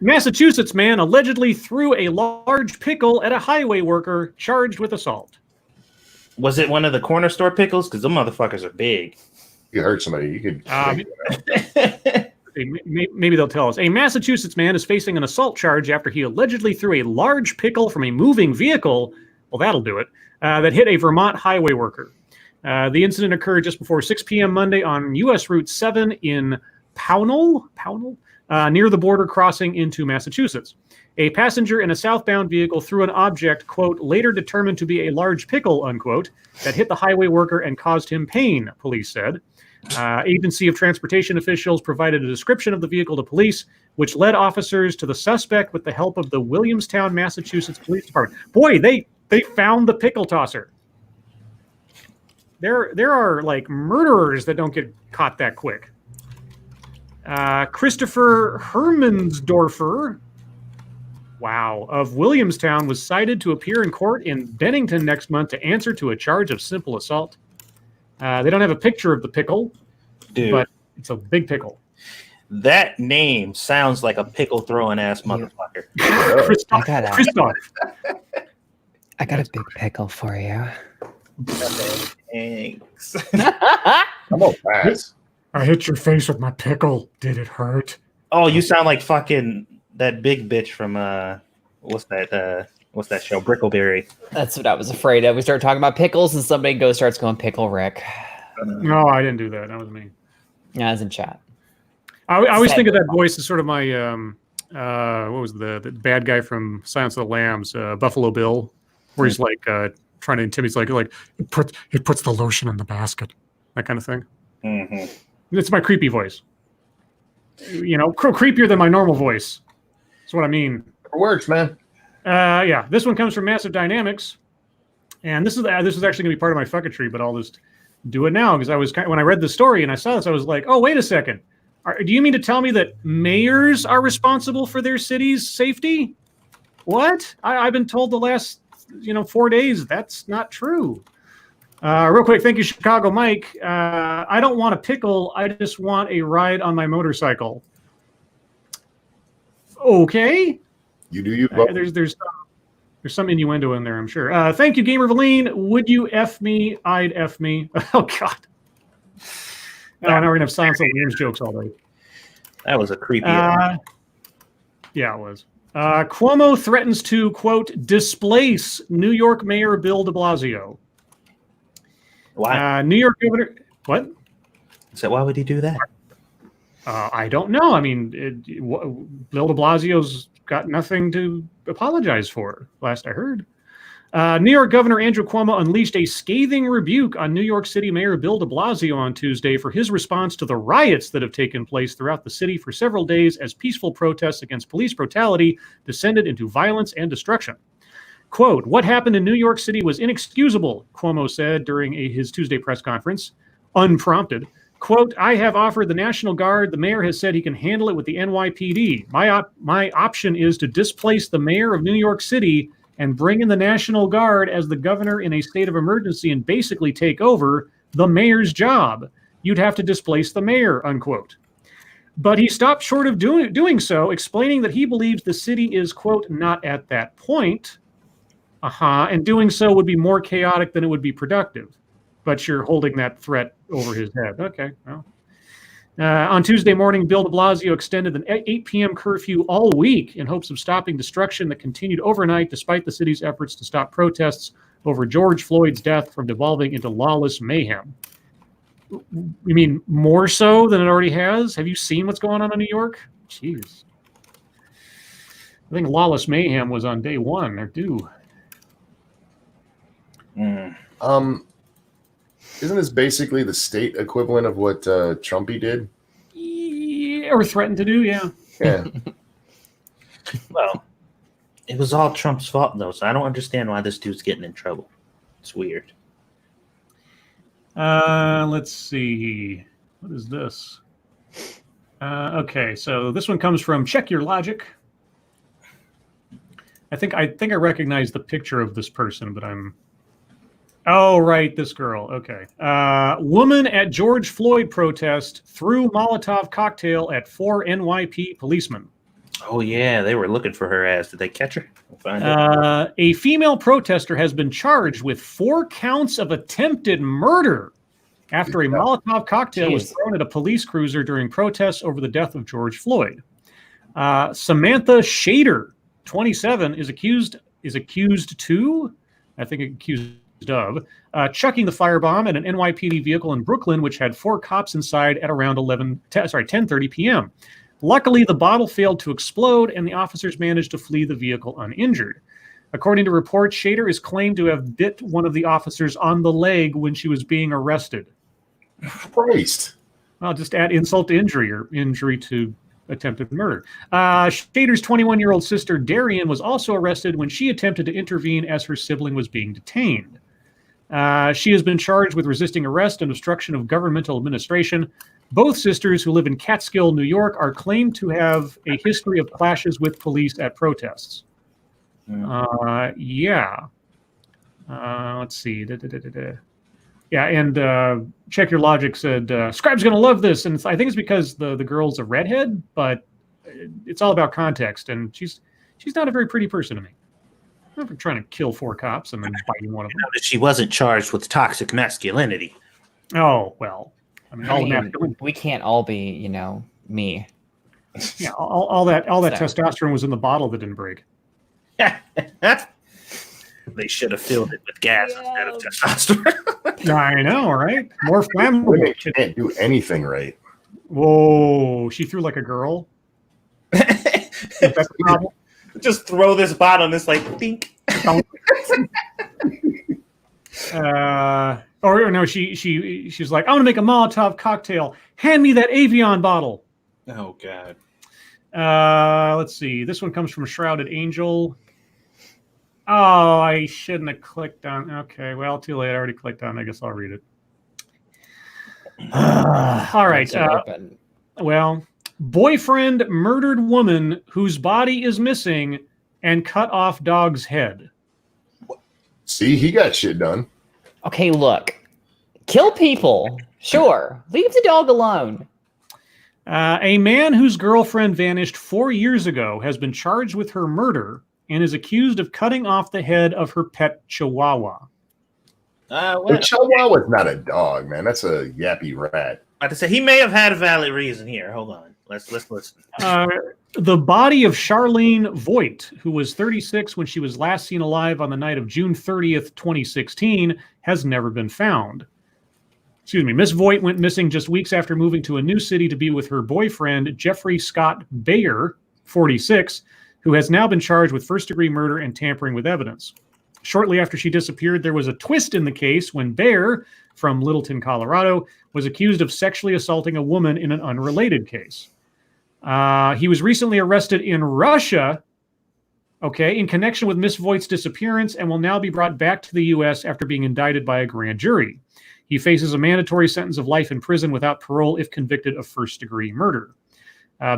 Massachusetts man allegedly threw a large pickle at a highway worker charged with assault. Was it one of the corner store pickles? Because them motherfuckers are big. You hurt somebody. You could. Maybe they'll tell us. A Massachusetts man is facing an assault charge after he allegedly threw a large pickle from a moving vehicle. Well, that'll do it. That hit a Vermont highway worker. The incident occurred just before 6 p.m. Monday on U.S. Route 7 in Pownell, near the border crossing into Massachusetts. A passenger in a southbound vehicle threw an object, quote, later determined to be a large pickle, unquote, that hit the highway worker and caused him pain, police said. Agency of Transportation officials provided a description of the vehicle to police, which led officers to the suspect with the help of the Williamstown, Massachusetts Police Department. Boy, they found the pickle tosser. There are like murderers that don't get caught that quick. Christopher Hermansdorfer, of Williamstown, was cited to appear in court in Bennington next month to answer to a charge of simple assault. They don't have a picture of the pickle, but it's a big pickle. That name sounds like a pickle throwing ass motherfucker. Christoph. I got a big pickle for you. Thanks. I'm all fast. I hit your face with my pickle. Did it hurt? Oh, you sound like fucking that big bitch from what's that show? Brickleberry. That's what I was afraid of. We started talking about pickles, and somebody starts going Pickle Rick. No, I didn't do that. That was me. Yeah, I was in chat. I always think of that voice as sort of my what was the bad guy from Silence of the Lambs, Buffalo Bill, where he's like trying to intimidate, like it puts the lotion in the basket, that kind of thing. Mm-hmm. It's my creepy voice. Creepier than my normal voice. That's what I mean. It works, man. Yeah, this one comes from Massive Dynamics, and this is actually going to be part of my fucketry, but I'll just do it now because when I read the story and I saw this, I was like, oh, wait a second. Do you mean to tell me that mayors are responsible for their city's safety? What? I've been told the last 4 days that's not true. Real quick, thank you, Chicago Mike. I don't want a pickle. I just want a ride on my motorcycle. Okay. You do you. There's some innuendo in there, I'm sure. Thank you, Gamer Valine. Would you F me? I'd F me. Oh, God. Now we're going to have Silence of the Lambs jokes all day. That was a creepy. Yeah, it was. Cuomo threatens to, quote, displace New York Mayor Bill de Blasio. Why? New York Governor... What? So why would he do that? I don't know. I mean, Bill de Blasio's got nothing to apologize for, last I heard. New York Governor Andrew Cuomo unleashed a scathing rebuke on New York City Mayor Bill de Blasio on Tuesday for his response to the riots that have taken place throughout the city for several days as peaceful protests against police brutality descended into violence and destruction. Quote, what happened in New York City was inexcusable, Cuomo said during his Tuesday press conference, unprompted. Quote, I have offered the National Guard. The mayor has said he can handle it with the NYPD. My option is to displace the mayor of New York City and bring in the National Guard as the governor in a state of emergency and basically take over. the mayor's job. You'd have to displace the mayor, unquote. But he stopped short of doing so, explaining that he believes the city is, quote, not at that point. And doing so would be more chaotic than it would be productive. But you're holding that threat over his head. Okay, well. On Tuesday morning, Bill de Blasio extended an 8 p.m. curfew all week in hopes of stopping destruction that continued overnight despite the city's efforts to stop protests over George Floyd's death from devolving into lawless mayhem. You mean more so than it already has? Have you seen what's going on in New York? Jeez. I think lawless mayhem was on day one. They're due. Isn't this basically the state equivalent of what Trumpy did? Yeah, or threatened to do, yeah. Yeah. Well, it was all Trump's fault, though, so I don't understand why this dude's getting in trouble. It's weird. Let's see. What is this? Okay, so this one comes from Check Your Logic. I think I recognize the picture of this person, but I'm... Oh, right, this girl. Okay. Woman at George Floyd protest threw Molotov cocktail at 4 NYP policemen. Oh, yeah, they were looking for her ass. Did they catch her? We'll find out. A female protester has been charged with 4 counts of attempted murder after a Molotov cocktail was thrown at a police cruiser during protests over the death of George Floyd. Samantha Shader, 27, is accused to, I think accused of, chucking the firebomb at an NYPD vehicle in Brooklyn, which had 4 cops inside at around 10:30 p.m. Luckily, the bottle failed to explode, and the officers managed to flee the vehicle uninjured. According to reports, Shader is claimed to have bit one of the officers on the leg when she was being arrested. Christ. Well, just add insult to injury or injury to attempted murder. Shader's 21-year-old sister, Darian, was also arrested when she attempted to intervene as her sibling was being detained. She has been charged with resisting arrest and obstruction of governmental administration. Both sisters, who live in Catskill, New York, are claimed to have a history of clashes with police at protests. Yeah. Let's see. Yeah, and Check Your Logic said, Scribe's going to love this. And I think it's because the girl's a redhead, but it's all about context. And she's not a very pretty person to me. I'm not trying to kill 4 cops and then biting one of them. She wasn't charged with toxic masculinity. Oh, well. I mean, we can't all be, me. Yeah, all that testosterone was in the bottle that didn't break. They should have filled it with gas instead of testosterone. I know, right? More flammable. Women can't do anything right. Whoa, she threw like a girl. That's the problem. Just throw this bottle and it's like, dink. Or no, she's like, I want to make a Molotov cocktail. Hand me that Avion bottle. Oh God. Let's see. This one comes from Shrouded Angel. Oh, I shouldn't have clicked on. Okay, well, too late. I already clicked on. I guess I'll read it. All right. Well, boyfriend murdered woman whose body is missing and cut off dog's head. See, he got shit done. Okay, look. Kill people. Sure. Leave the dog alone. A man whose girlfriend vanished 4 years ago has been charged with her murder and is accused of cutting off the head of her pet Chihuahua. The Chihuahua's not a dog, man. That's a yappy rat. Like I said, he may have had a valid reason here. Hold on. Let's listen. The body of Charlene Voigt, who was 36 when she was last seen alive on the night of June 30th, 2016, has never been found. Excuse me. Miss Voigt went missing just weeks after moving to a new city to be with her boyfriend, Jeffrey Scott Bayer, 46, who has now been charged with first-degree murder and tampering with evidence. Shortly after she disappeared, there was a twist in the case when Bayer, from Littleton, Colorado, was accused of sexually assaulting a woman in an unrelated case. He was recently arrested in Russia, in connection with Miss Voigt's disappearance, and will now be brought back to the U.S. after being indicted by a grand jury. He faces a mandatory sentence of life in prison without parole if convicted of first-degree murder.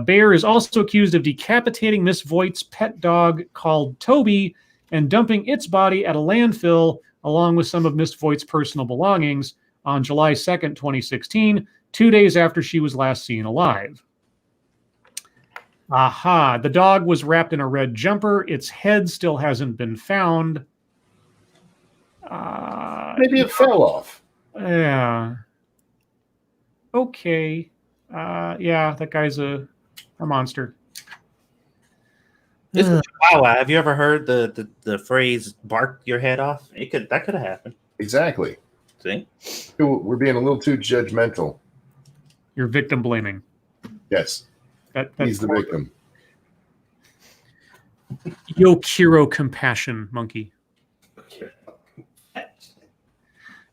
Bayer is also accused of decapitating Miss Voigt's pet dog called Toby and dumping its body at a landfill along with some of Miss Voigt's personal belongings, on July 2nd, 2016, 2 days after she was last seen alive. Aha, the dog was wrapped in a red jumper. Its head still hasn't been found. Maybe it fell off. Yeah. Okay. Yeah, that guy's a monster. It's a Chihuahua. Have you ever heard the phrase "bark your head off"? That could have happened. Exactly. See, We're being a little too judgmental. You're victim blaming. Yes, he's the victim. Yo Kiro compassion, monkey.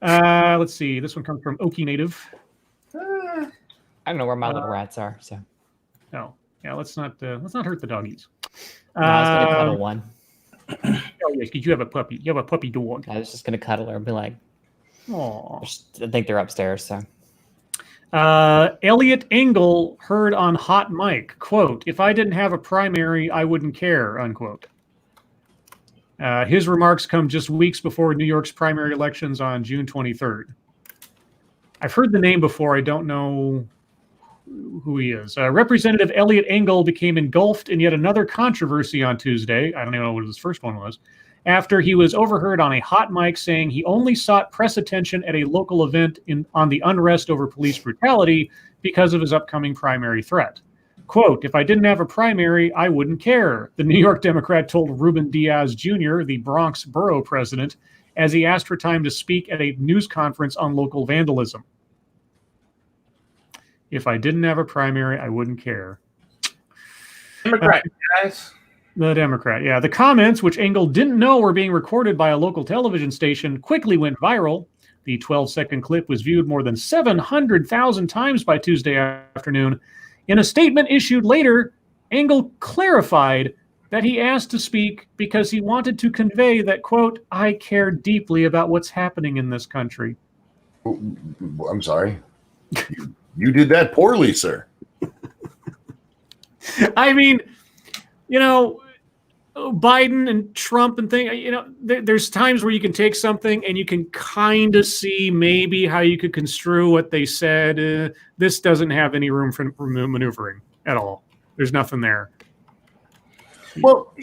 Let's see. This one comes from Okie Native. I don't know where my little rats are, so. No, yeah. Let's not hurt the doggies. No, I was gonna cuddle one. Oh yes, because you have a puppy. You have a puppy dog. I was just gonna cuddle her and be like, Aw. I think they're upstairs. So. Elliot Engel heard on Hot Mic, quote, "If I didn't have a primary, I wouldn't care," unquote. His remarks come just weeks before New York's primary elections on June 23rd. I've heard the name before. I don't know who he is. Representative Elliot Engel became engulfed in yet another controversy on Tuesday. I don't even know what his first one was. After he was overheard on a hot mic saying he only sought press attention at a local event on the unrest over police brutality because of his upcoming primary threat. Quote, "If I didn't have a primary, I wouldn't care," the New York Democrat told Ruben Diaz Jr., the Bronx borough president, as he asked for time to speak at a news conference on local vandalism. If I didn't have a primary, I wouldn't care. Democrat guys. The Democrat, yeah. The comments, which Engel didn't know were being recorded by a local television station, quickly went viral. The 12-second clip was viewed more than 700,000 times by Tuesday afternoon. In a statement issued later, Engel clarified that he asked to speak because he wanted to convey that, quote, "I care deeply about what's happening in this country." I'm sorry. You did that poorly, sir. I mean, you know, Biden and Trump and things, you know, there's times where you can take something and you can kind of see maybe how you could construe what they said. This doesn't have any room for maneuvering at all. There's nothing there. Well,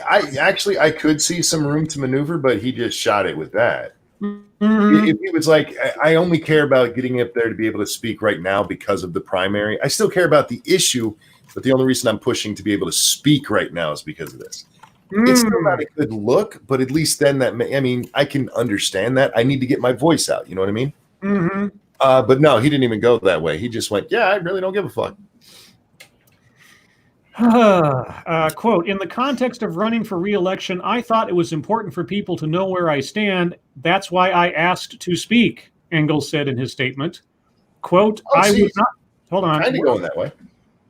I could see some room to maneuver, but he just shot it with that. Mm-hmm. If he was like, I only care about getting up there to be able to speak right now because of the primary. I still care about the issue, but the only reason I'm pushing to be able to speak right now is because of this. It's still not a good look, but at least then I can understand that. I need to get my voice out. You know what I mean? Mm-hmm. But no, he didn't even go that way. He just went, yeah, I really don't give a fuck. Quote, "In the context of running for re-election, I thought it was important for people to know where I stand. That's why I asked to speak," Engel said in his statement. Quote, "I would not..." Hold on. Kind of going that way.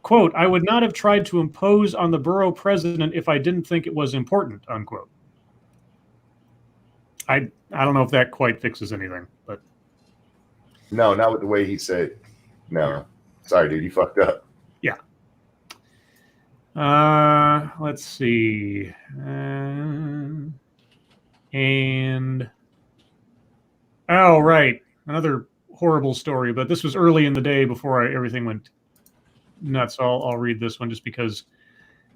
Quote, "I would not have tried to impose on the borough president if I didn't think it was important," unquote. I don't know if that quite fixes anything, but... No, not with the way he said it. No. Sorry, dude, you fucked up. Yeah. Let's see. And... Oh, right. Another horrible story, but this was early in the day before everything went nuts. I'll read this one just because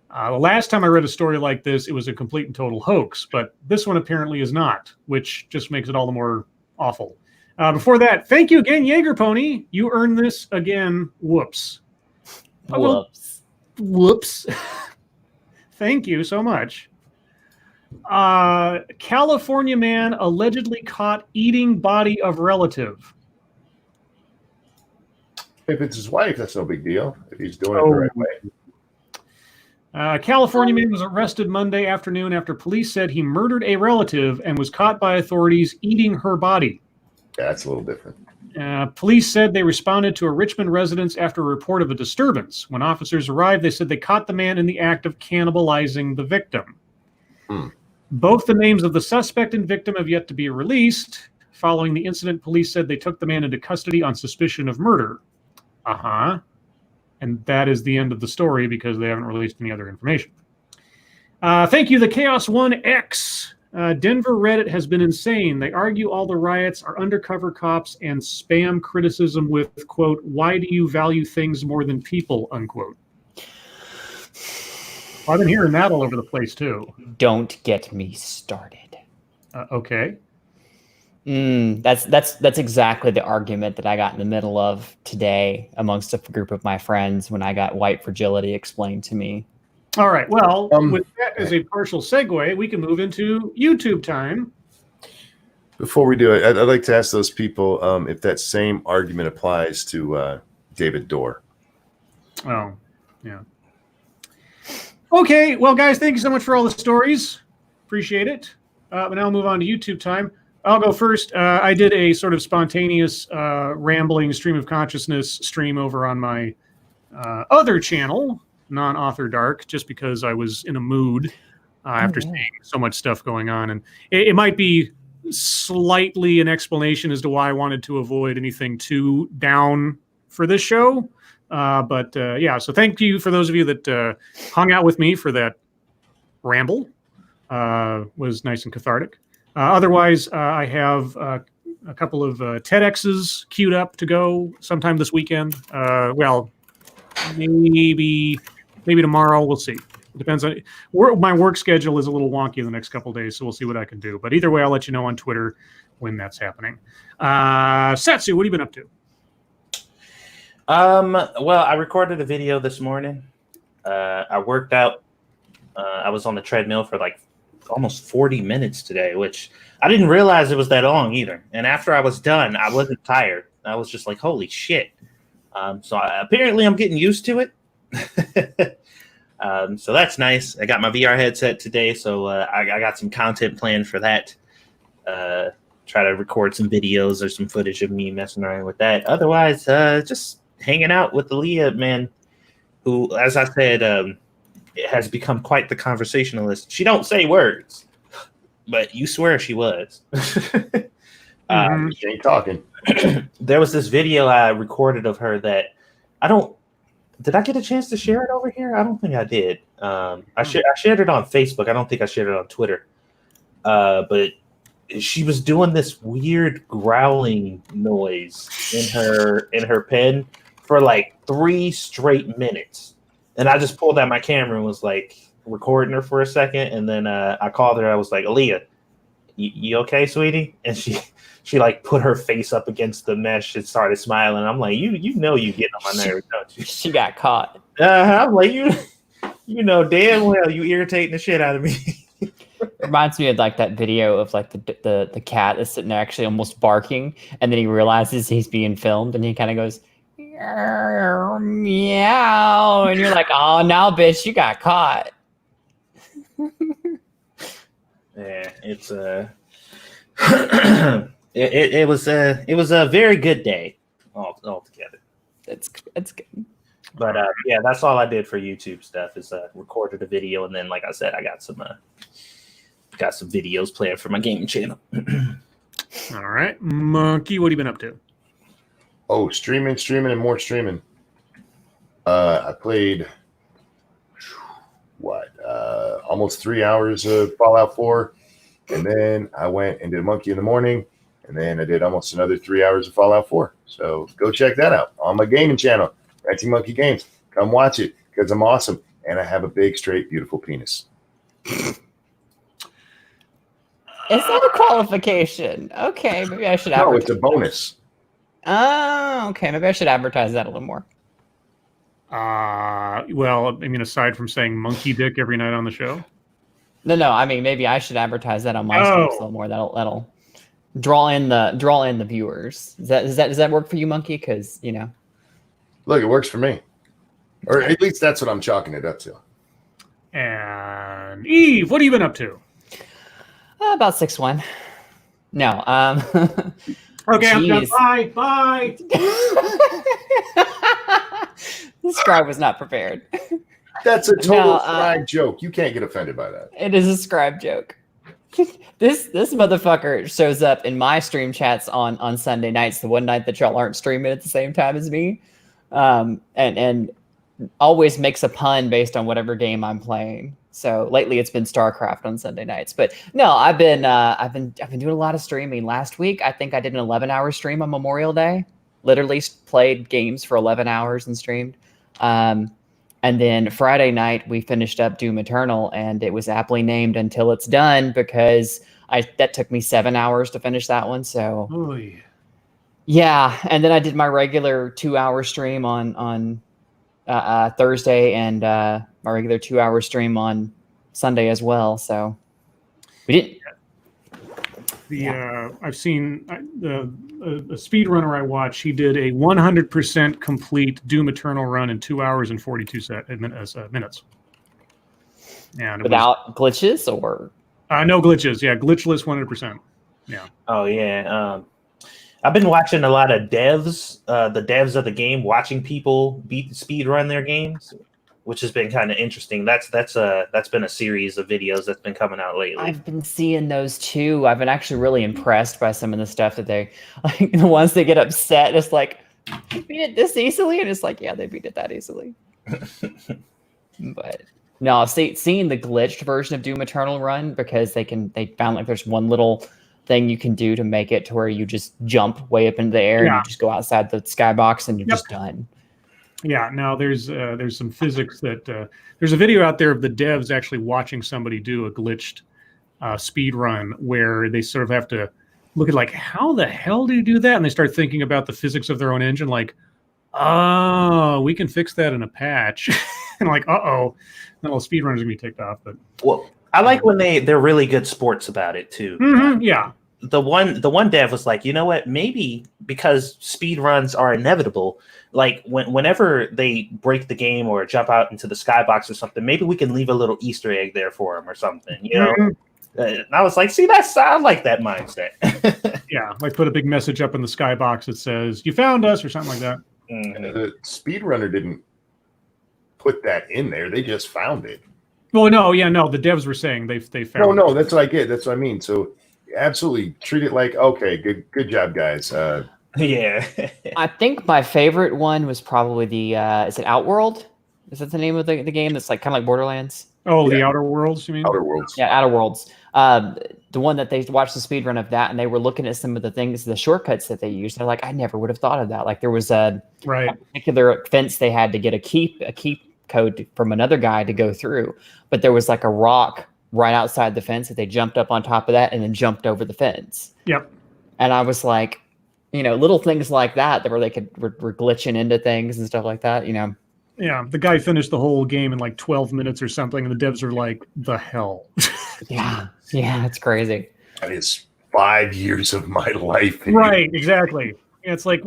the last time I read a story like this, it was a complete and total hoax, but this one apparently is not, which just makes it all the more awful. Before that, thank you again, Jaeger Pony. You earned this again. Whoops. Whoops. Whoops. Thank you so much. California man allegedly caught eating body of relative. If it's his wife, that's no big deal. If he's doing it the right way. California man was arrested Monday afternoon after police said he murdered a relative and was caught by authorities eating her body. Yeah, that's a little different. Police said they responded to a Richmond residence after a report of a disturbance. When officers arrived, they said they caught the man in the act of cannibalizing the victim. Both the names of the suspect and victim have yet to be released. Following the incident, police said they took the man into custody on suspicion of murder. And that is the end of the story because they haven't released any other information. Thank you, the Chaos One X. Denver Reddit has been insane. They argue all the riots are undercover cops and spam criticism with, quote, why do you value things more than people, unquote. Well, I've been hearing that all over the place, too. Don't get me started. Okay. That's exactly the argument that I got in the middle of today amongst a group of my friends when I got white fragility explained to me. All right. Well, with that as a partial segue, we can move into YouTube time. Before we do it, I'd like to ask those people if that same argument applies to David Dorr. Oh, yeah. Okay. Well, guys, thank you so much for all the stories. Appreciate it. But now I'll move on to YouTube time. I'll go first. I did a sort of spontaneous rambling stream of consciousness stream over on my other channel, Non-Author Dark, just because I was in a mood after seeing so much stuff going on. And it might be slightly an explanation as to why I wanted to avoid anything too down for this show. But yeah, so thank you for those of you that hung out with me for that ramble. Was nice and cathartic. Otherwise, I have a couple of TEDx's queued up to go sometime this weekend. Well, maybe tomorrow. We'll see. It depends on my work schedule is a little wonky the next couple of days, so we'll see what I can do. But either way, I'll let you know on Twitter when that's happening. Satsu, what have you been up to? Well, I recorded a video this morning. I worked out. I was on the treadmill for like almost 40 minutes today, which I didn't realize it was that long either. And after I was done, I wasn't tired. I was just like, holy shit. Apparently I'm getting used to it. So that's nice. I got my VR headset today, so I got some content planned for that. Try to record some videos or some footage of me messing around with that. Otherwise, just hanging out with Aaliyah, man, who, as I said, has become quite the conversationalist. She don't say words, but you swear she was. She ain't talking. There was this video I recorded of her that did I get a chance to share it over here? I don't think I did. I shared it on Facebook. I don't think I shared it on Twitter. But she was doing this weird growling noise in her pen for like 3 straight minutes. And I just pulled out my camera and was like recording her for a second. And then I called her. I was like, Aaliyah, you okay, sweetie? And she like put her face up against the mesh and started smiling. I'm like, you know you getting on my nerves, don't you? She got caught. I'm like, you know damn well you irritating the shit out of me. Reminds me of like that video of like the cat is sitting there actually almost barking, and then he realizes he's being filmed, and he kind of goes meow, and you're like, oh, now bitch, you got caught. Yeah, it's it was a very good day altogether. It's good. But yeah, that's all I did for YouTube stuff is recorded a video, and then like I said, I got some videos planned for my gaming channel. All right, Monkey, what have you been up to? Oh, streaming, and more streaming. I played almost 3 hours of Fallout 4, and then I went and did Monkey in the morning, and then I did almost another 3 hours of Fallout 4. So go check that out on my gaming channel, Ranting Monkey Games. Come watch it because I'm awesome, and I have a big, straight, beautiful penis. Is that a qualification? Okay, maybe I should advertise. No, it's a bonus. Oh, okay. Maybe I should advertise that a little more. Well, I mean, aside from saying monkey dick every night on the show. No. I mean, maybe I should advertise that on my streams a little more. That'll draw in the viewers. Does that work for you, Monkey? Because Look, it works for me, or at least that's what I'm chalking it up to. And Eve, what have you been up to? About 6'1". No. Okay, I'm done. Bye. The Scribe was not prepared. That's a total Scribe joke. You can't get offended by that. It is a Scribe joke. This motherfucker shows up in my stream chats on Sunday nights, the one night that y'all aren't streaming at the same time as me, and always makes a pun based on whatever game I'm playing. So lately it's been StarCraft on Sunday nights. But no, I've been doing a lot of streaming. Last week I think I did an 11-hour stream on Memorial Day. Literally played games for 11 hours and streamed. And then Friday night we finished up Doom Eternal, and it was aptly named Until It's Done because that took me 7 hours to finish that one. So Oy. yeah, and then I did my regular 2-hour stream on Thursday, and my regular 2-hour stream on Sunday as well. So we didn't. I've seen a speedrunner I watched. He did a 100% complete Doom Eternal run in 2 hours and 42 minutes. And Without glitches or no glitches. Yeah, glitchless 100%. Yeah. Oh yeah. I've been watching a lot of devs, the devs of the game, watching people speed run their games, which has been kind of interesting. That's been a series of videos that's been coming out lately. I've been seeing those too. I've been actually really impressed by some of the stuff that they, like the ones that get upset. It's like, you beat it this easily, and it's like, yeah, they beat it that easily. But no, seeing the glitched version of Doom Eternal run, because they found like there's one little thing you can do to make it to where you just jump way up into the air and you just go outside the skybox and you're just done. Yeah, now there's some physics that there's a video out there of the devs actually watching somebody do a glitched speed run where they sort of have to look at like, how the hell do you do that? And they start thinking about the physics of their own engine, like, oh, we can fix that in a patch. And like, uh-oh, then all speedrunners are gonna be ticked off. But well, I like when they're really good sports about it too. Mm-hmm, yeah. The one dev was like, you know what? Maybe because speed runs are inevitable, like whenever they break the game or jump out into the skybox or something, maybe we can leave a little Easter egg there for them or something, you know? And I was like, see, I like that mindset. Yeah, like put a big message up in the skybox that says, you found us, or something like that. Mm-hmm. The speedrunner didn't put that in there. They just found it. Well, no, the devs were saying they found No, that's what I get. That's what I mean. So absolutely treat it like, okay, good job, guys. Yeah. I think my favorite one was probably the is it Outworld? Is that the name of the game that's like kind of like Borderlands? Oh, the Outer Worlds, you mean? Outer Worlds. Yeah, Outer Worlds. The one that they watched the speed run of that, and they were looking at some of the things, the shortcuts that they used. They're like, I never would have thought of that. Like there was a particular fence they had to get a keep code from another guy to go through, but there was like a rock right outside the fence that they jumped up on top of that and then jumped over the fence. Yep. And I was like, little things like that where they were glitching into things and stuff like that, Yeah, the guy finished the whole game in like 12 minutes or something, and the devs are like, the hell? Yeah, it's crazy. That is 5 years of my life. Right, exactly. It's like,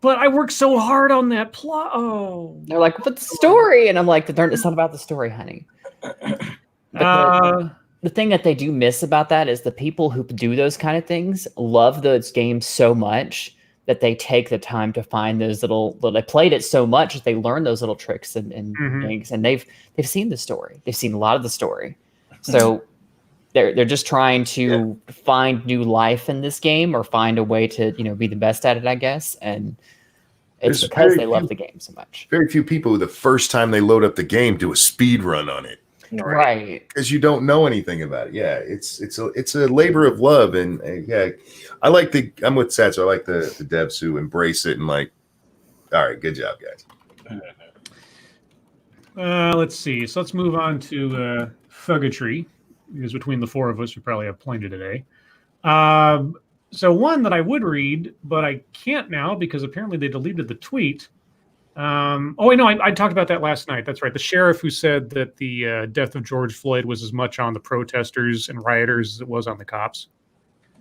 but I worked so hard on that plot. Oh. They're like, but the story. And I'm like, it's not about the story, honey. But the thing that they do miss about that is the people who do those kind of things love those games so much that they take the time to find those they played it so much that they learn those little tricks and things. And they've seen the story. They've seen a lot of the story. So they're just trying to find new life in this game or find a way to, be the best at it, I guess. And it's because they love the game so much. Very few people who the first time they load up the game do a speed run on it. Right. Because you don't know anything about it. Yeah, it's a labor of love. And I'm with Satsu. I like the devs who embrace it and like, all right, good job, guys. Let's see. So let's move on to Fuggatry, because between the four of us, we probably have plenty today. So one that I would read, but I can't now because apparently they deleted the tweet. I talked about that last night. That's right. The sheriff who said that the death of George Floyd was as much on the protesters and rioters as it was on the cops.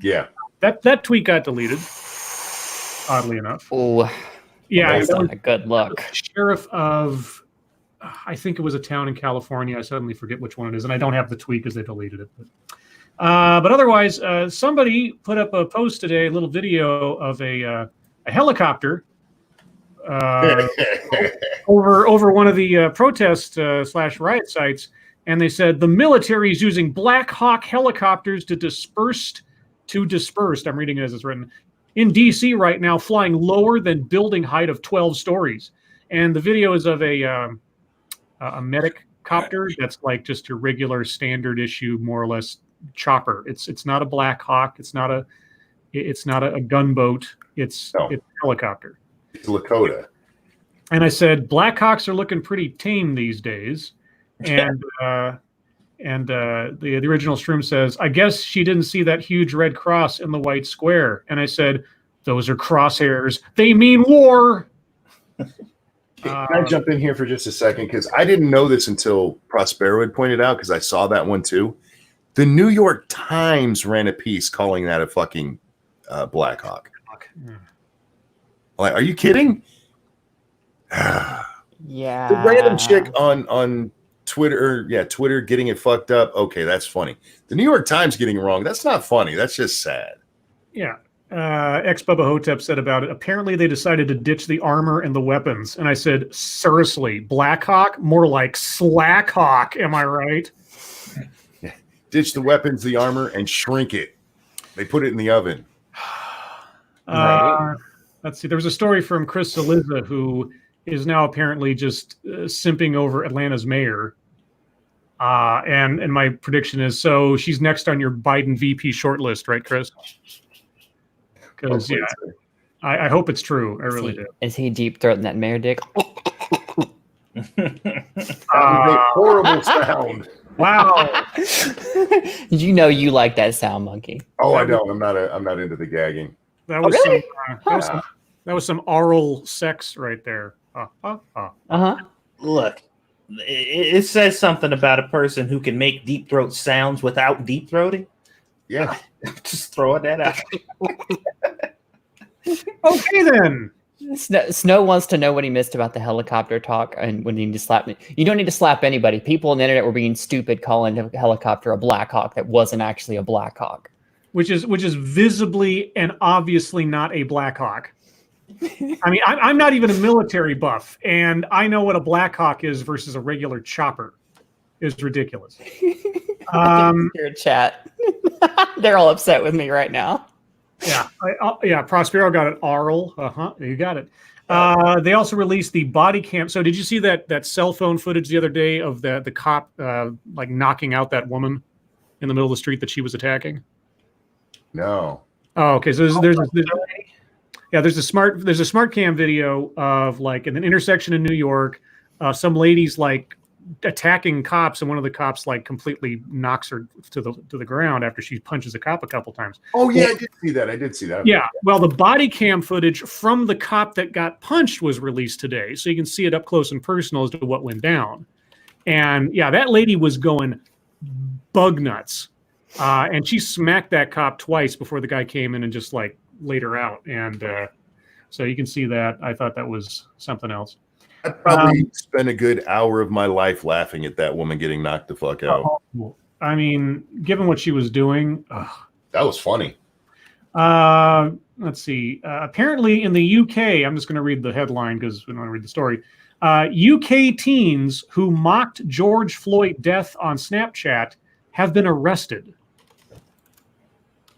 Yeah. That tweet got deleted, oddly enough. Oh, yeah. That's not a good look. Sheriff of, I think it was a town in California. I suddenly forget which one it is, and I don't have the tweet because they deleted it. But otherwise, somebody put up a post today, a little video of a helicopter over one of the protest / riot sites, and they said the military is using Black Hawk helicopters to dispersed. I'm reading it as it's written in D.C. right now, flying lower than building height of 12 stories. And the video is of a medic copter that's like just your regular standard issue, more or less chopper. It's not a Black Hawk. It's not a gunboat. It's a helicopter. It's Lakota. And I said, Black Hawks are looking pretty tame these days. And the original Shroom says, I guess she didn't see that huge red cross in the white square. And I said, those are crosshairs. They mean war. Can I jump in here for just a second? Because I didn't know this until Prospero had pointed out, because I saw that one too. The New York Times ran a piece calling that a fucking Black Hawk. Like, are you kidding? Yeah. The random chick on Twitter, Twitter getting it fucked up. Okay, that's funny. The New York Times getting it wrong. That's not funny. That's just sad. Yeah. Ex-Bubba Hotep said about it, apparently they decided to ditch the armor and the weapons. And I said, seriously, Black Hawk? More like Slack Hawk, am I right? Ditch the weapons, the armor, and shrink it. They put it in the oven. Let's see. There was a story from Chris Saliza, who is now apparently just simping over Atlanta's mayor. And my prediction is, so she's next on your Biden VP shortlist, right, Chris? Because I hope it's true. I really do. Is he deep throating that mayor dick? That was a horrible sound. Wow. You know you like that sound, Monkey. Oh, I don't. I'm not into the gagging. That was really? that was some oral sex right there. Look, it says something about a person who can make deep throat sounds without deep throating. Yeah. Just throwing that out. Okay, then. Snow wants to know what he missed about the helicopter talk and when you need to slap me. You don't need to slap anybody. People on the internet were being stupid calling the helicopter a Black Hawk that wasn't actually a Black Hawk. Which is visibly and obviously not a Black Hawk. I mean, I'm not even a military buff, and I know what a Black Hawk is versus a regular chopper. It's ridiculous. Your chat. They're all upset with me right now. Yeah, Prospero got it. Arl. You got it. They also released the body cam. So did you see that cell phone footage the other day of the cop like knocking out that woman in the middle of the street that she was attacking? No. Oh, okay. So there's a smart cam video of like in an intersection in New York, some ladies like attacking cops, and one of the cops like completely knocks her to the ground after she punches a cop a couple times. Oh yeah, I did see that. Yeah. Well, the body cam footage from the cop that got punched was released today, so you can see it up close and personal as to what went down. And yeah, that lady was going bug nuts, and she smacked that cop twice before the guy came in and just like laid her out. And so you can see that. I thought that was something else. I'd probably spend a good hour of my life laughing at that woman getting knocked the fuck out. I mean, given what she was doing, that was funny. Let's see. Apparently in the UK, I'm just going to read the headline because we don't want to read the story. UK teens who mocked George Floyd death on Snapchat have been arrested.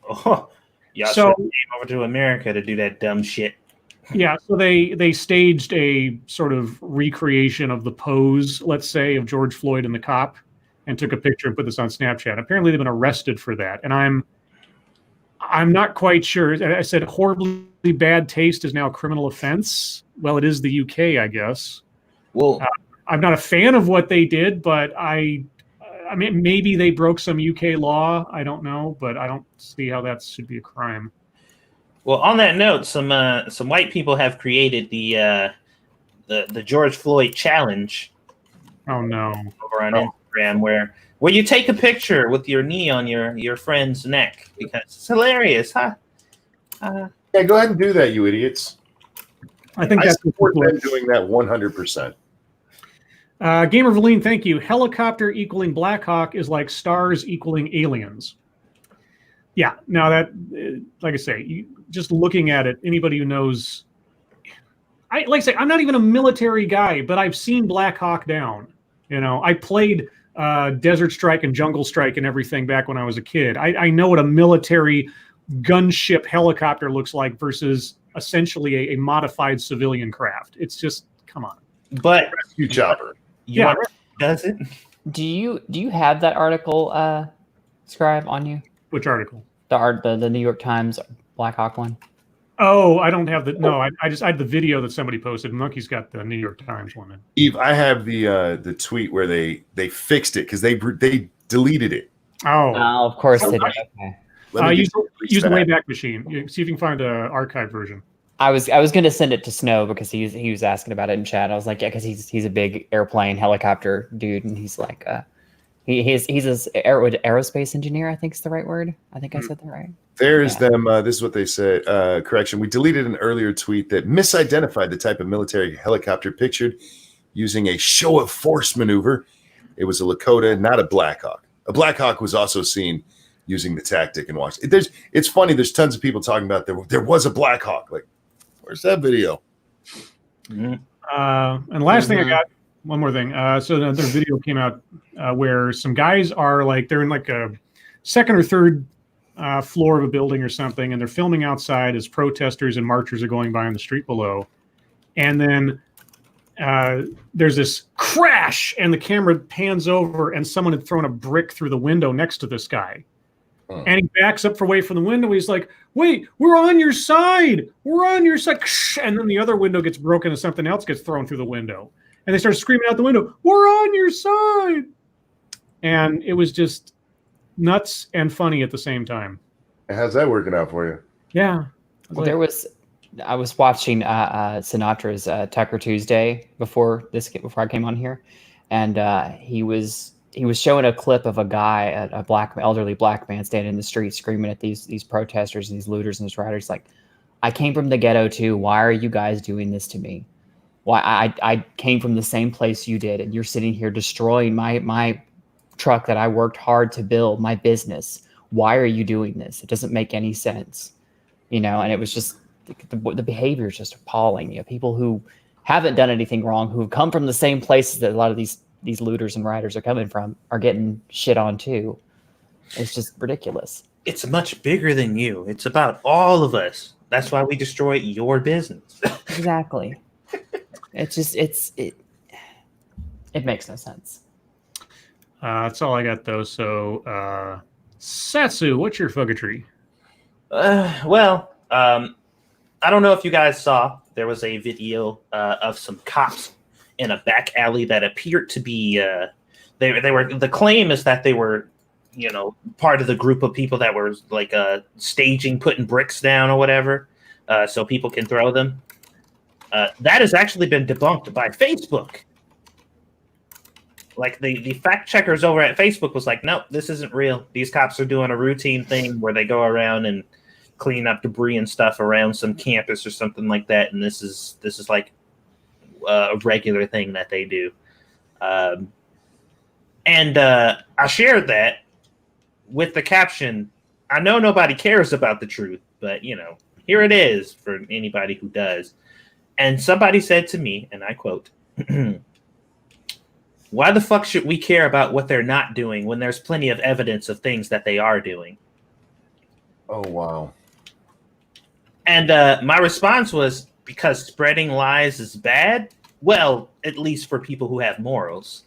Oh, y'all so came over to America to do that dumb shit. Yeah, so they staged a sort of recreation of the pose, let's say, of George Floyd and the cop, and took a picture and put this on Snapchat. Apparently, they've been arrested for that, and I'm not quite sure. I said horribly bad taste is now a criminal offense. Well, it is the UK, I guess. Well, I'm not a fan of what they did, but I mean, maybe they broke some UK law. I don't know, but I don't see how that should be a crime. Well, on that note, some white people have created the George Floyd challenge. Oh no! Over on Instagram, where you take a picture with your knee on your friend's neck because it's hilarious, huh? Yeah, go ahead and do that, you idiots. I think that's support them doing that 100%. Gamer Valine, thank you. Helicopter equaling Black Hawk is like stars equaling aliens. Yeah, now that, like I say, just looking at it, anybody who knows, like I say, I'm not even a military guy, but I've seen Black Hawk Down. You know, I played Desert Strike and Jungle Strike and everything back when I was a kid. I know what a military gunship helicopter looks like versus essentially a modified civilian craft. It's just, come on. But you chopper. Does it? Do you have that article, Scribe, on you? Which article? The New York Times Black Hawk one. Oh, I don't have the. No, I had the video that somebody posted. Monkey's got the New York Times one. Eve, I have the tweet where they fixed it because they deleted it. Oh, of course they did. Okay. Use the Wayback Machine. See if you can find an archive version. I was going to send it to Snow because he was asking about it in chat. I was like, yeah, because he's a big airplane helicopter dude, and he's like, he's aerospace engineer. I think is the right word. I think I said that right. There's them. This is what they said. Correction. We deleted an earlier tweet that misidentified the type of military helicopter pictured using a show of force maneuver. It was a Lakota, not a Black Hawk. A Black Hawk was also seen using the tactic and watch. It's funny. There's tons of people talking about there was a Black Hawk. Like, where's that video? And last thing I got, one more thing. So another video came out where some guys are like, they're in like a second or third floor of a building or something, and they're filming outside as protesters and marchers are going by on the street below. And then there's this crash, and the camera pans over, and someone had thrown a brick through the window next to this guy. And he backs up away from the window. He's like, wait, we're on your side. We're on your side. And then the other window gets broken and something else gets thrown through the window. And they start screaming out the window, we're on your side. And it was just nuts and funny at the same time. How's that working out for you? Yeah. Well, I was watching Sinatra's Tucker Tuesday before I came on here, and he was showing a clip of a guy, a elderly black man, standing in the street screaming at these protesters and these looters and these rioters, like, "I came from the ghetto too. Why are you guys doing this to me? Why I came from the same place you did, and you're sitting here destroying my truck that I worked hard to build, my business. Why are you doing this? It doesn't make any sense." And it was just the behavior is just appalling. People who haven't done anything wrong, who have come from the same places that a lot of these looters and rioters are coming from, are getting shit on too. It's just ridiculous. It's much bigger than you. It's about all of us. That's why we destroy your business. Exactly. It's just it makes no sense. That's all I got though. So Satsu, what's your fuggatry? I don't know if you guys saw, there was a video of some cops in a back alley that appeared to be they were, the claim is that they were part of the group of people that were like staging putting bricks down or whatever so people can throw them. That has actually been debunked by Facebook. Like the fact checkers over at Facebook was like, nope, this isn't real. These cops are doing a routine thing where they go around and clean up debris and stuff around some campus or something like that, and this is like a regular thing that they do. And I shared that with the caption, "I know nobody cares about the truth, but here it is for anybody who does." And somebody said to me, and I quote, "Why the fuck should we care about what they're not doing when there's plenty of evidence of things that they are doing?" Oh, wow. And my response was, because spreading lies is bad? Well, at least for people who have morals.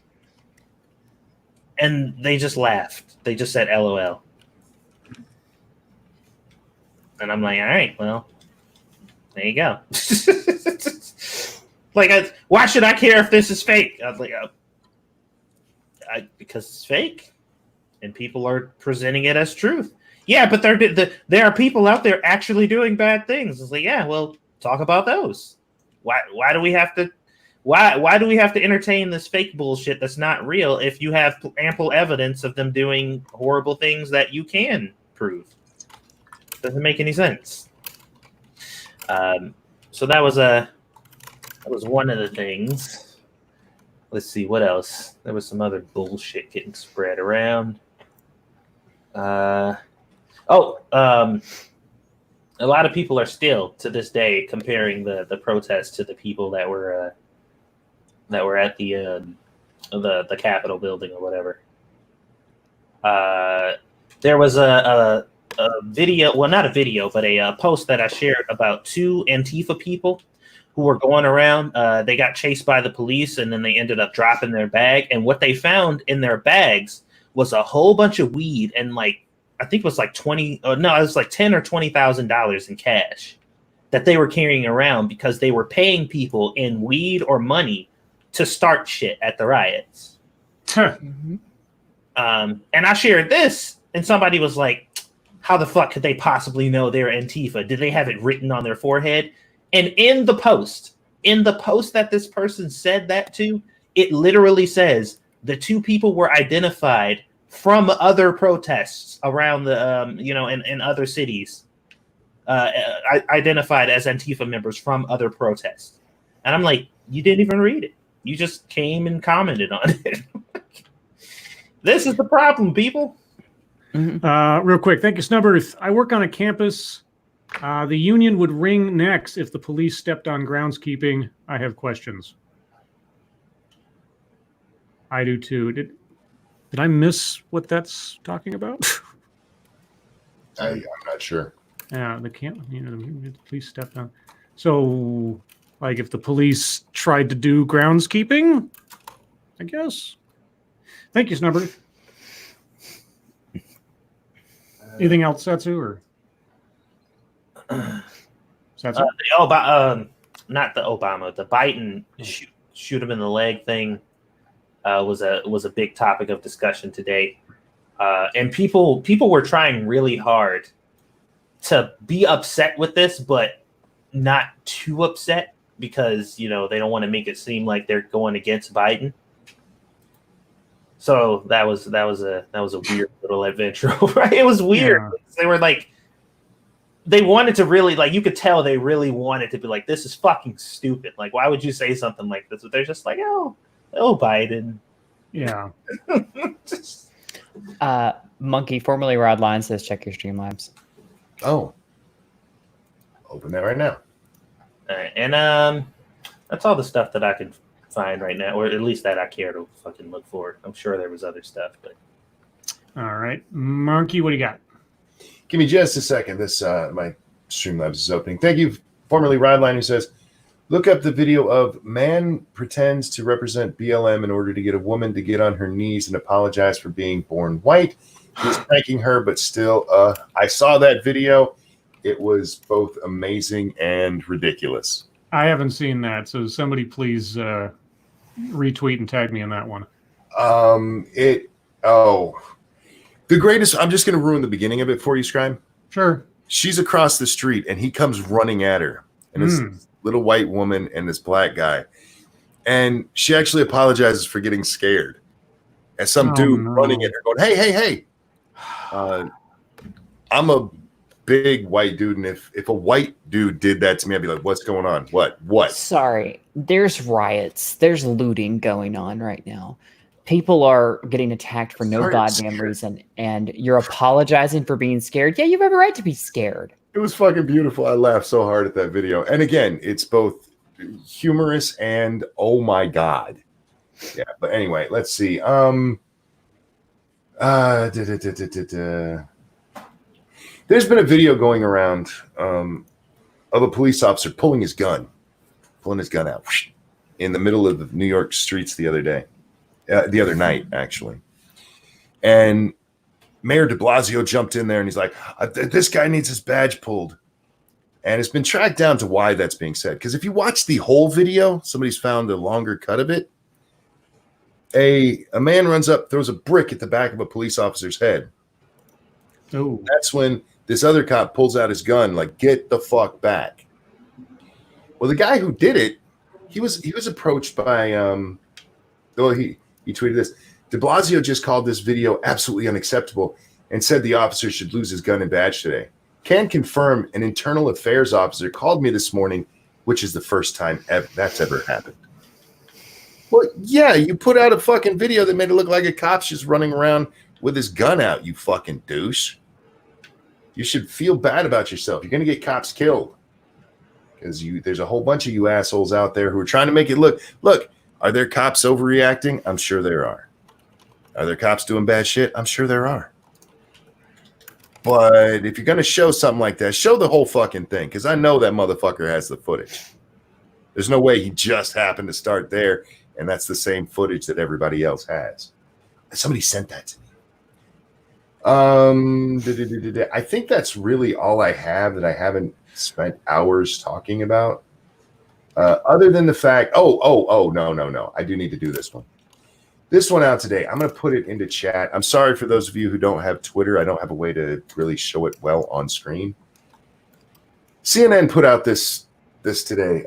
And they just laughed. They just said LOL. And I'm like, all right, well, there you go. Like, why should I care if this is fake? I was like, because it's fake. And people are presenting it as truth. Yeah, but there are people out there actually doing bad things. It's like, yeah, well, talk about those. Why do we have to entertain this fake bullshit that's not real if you have ample evidence of them doing horrible things that you can prove? Doesn't make any sense. So that was one of the things. Let's see what else. There was some other bullshit getting spread around. A lot of people are still to this day comparing the protests to the people that were at the Capitol building or whatever. There was a video, well, not a video, but a post that I shared about two Antifa people who were going around. They got chased by the police, and then they ended up dropping their bag. And what they found in their bags was a whole bunch of weed and like I think it was like it was like $10,000 or $20,000 in cash that they were carrying around because they were paying people in weed or money to start shit at the riots. Mm-hmm. And I shared this, and somebody was like, how the fuck could they possibly know they're Antifa? Did they have it written on their forehead? And in the post that this person said that to, it literally says the two people were identified from other protests around the, in other cities, identified as Antifa members from other protests. And I'm like, you didn't even read it. You just came and commented on it. This is the problem, people. Mm-hmm. Real quick, thank you, Snubbers. I work on a campus. The union would ring next if the police stepped on groundskeeping. I have questions. I do too. Did I miss what that's talking about? I'm not sure. Yeah, the police stepped on. So, like, if the police tried to do groundskeeping, I guess. Thank you, Snubber. Anything else, Satsu, or Satsu? Not the Obama, the Biden shoot him in the leg thing was a big topic of discussion today, and people were trying really hard to be upset with this, but not too upset because they don't want to make it seem like they're going against Biden. So that was a weird little adventure. Right? It was weird. Yeah. They were like, they wanted to really, like, you could tell they really wanted to be like, this is fucking stupid. Like, why would you say something like this? But they're just like, oh, Biden. Yeah. Monkey, formerly Rodline, says check your Streamlabs. Oh. Open that right now. All right. And that's all the stuff that I can find right now, or at least that I care to fucking look for. I'm sure there was other stuff, but. All right. Monkey, what do you got? Give me just a second. This my Streamlabs is opening. Thank you, formerly Rideline, who says, look up the video of man pretends to represent BLM in order to get a woman to get on her knees and apologize for being born white. He's pranking her, but still, I saw that video. It was both amazing and ridiculous. I haven't seen that, so somebody please retweet and tag me in that one. The greatest, I'm just going to ruin the beginning of it for you, Scribe. Sure. She's across the street, and he comes running at her. And this little white woman and this black guy. And she actually apologizes for getting scared. And some dude running at her going, hey. I'm a big white dude, and if a white dude did that to me, I'd be like, what's going on? What? Sorry. There's riots. There's looting going on right now. People are getting attacked for no goddamn reason, and you're apologizing for being scared. Yeah, you have every right to be scared. It was fucking beautiful. I laughed so hard at that video. And again, it's both humorous and oh my God. Yeah, but anyway, let's see. There's been a video going around of a police officer pulling his gun out in the middle of the New York streets the other night, actually. And Mayor de Blasio jumped in there and he's like, this guy needs his badge pulled. And it's been tracked down to why that's being said. Because if you watch the whole video, somebody's found a longer cut of it. A man runs up, throws a brick at the back of a police officer's head. Oh. That's when this other cop pulls out his gun, like, get the fuck back. Well, the guy who did it, he was approached by he tweeted this. De Blasio just called this video absolutely unacceptable and said the officer should lose his gun and badge today. Can confirm an internal affairs officer called me this morning, which is the first time that's ever happened. Well, yeah, you put out a fucking video that made it look like a cop's just running around with his gun out, you fucking douche. You should feel bad about yourself. You're going to get cops killed. Because there's a whole bunch of you assholes out there who are trying to make it look, are there cops overreacting? I'm sure there are. Are there cops doing bad shit? I'm sure there are. But if you're going to show something like that, show the whole fucking thing. Because I know that motherfucker has the footage. There's no way he just happened to start there, and that's the same footage that everybody else has. Somebody sent that to me. I think that's really all I have that I haven't spent hours talking about. Other than the fact, no. I do need to do this one. This one out today. I'm going to put it into chat. I'm sorry for those of you who don't have Twitter. I don't have a way to really show it well on screen. CNN put out this today.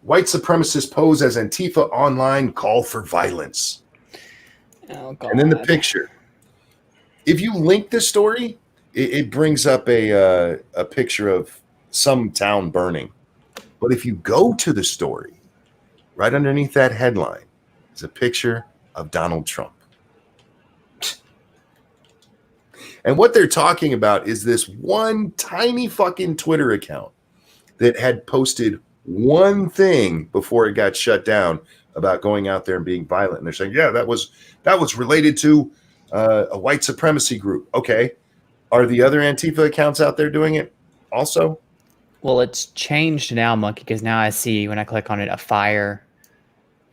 White supremacists pose as Antifa online, call for violence. Oh, God. And then the picture. If you link this story, it brings up a picture of some town burning. But if you go to the story, right underneath that headline is a picture of Donald Trump. And what they're talking about is this one tiny fucking Twitter account that had posted one thing before it got shut down about going out there and being violent. And they're saying, yeah, that was related to a white supremacy group. Okay. Are the other Antifa accounts out there doing it also? Well, it's changed now, Monkey, because now I see when I click on it a fire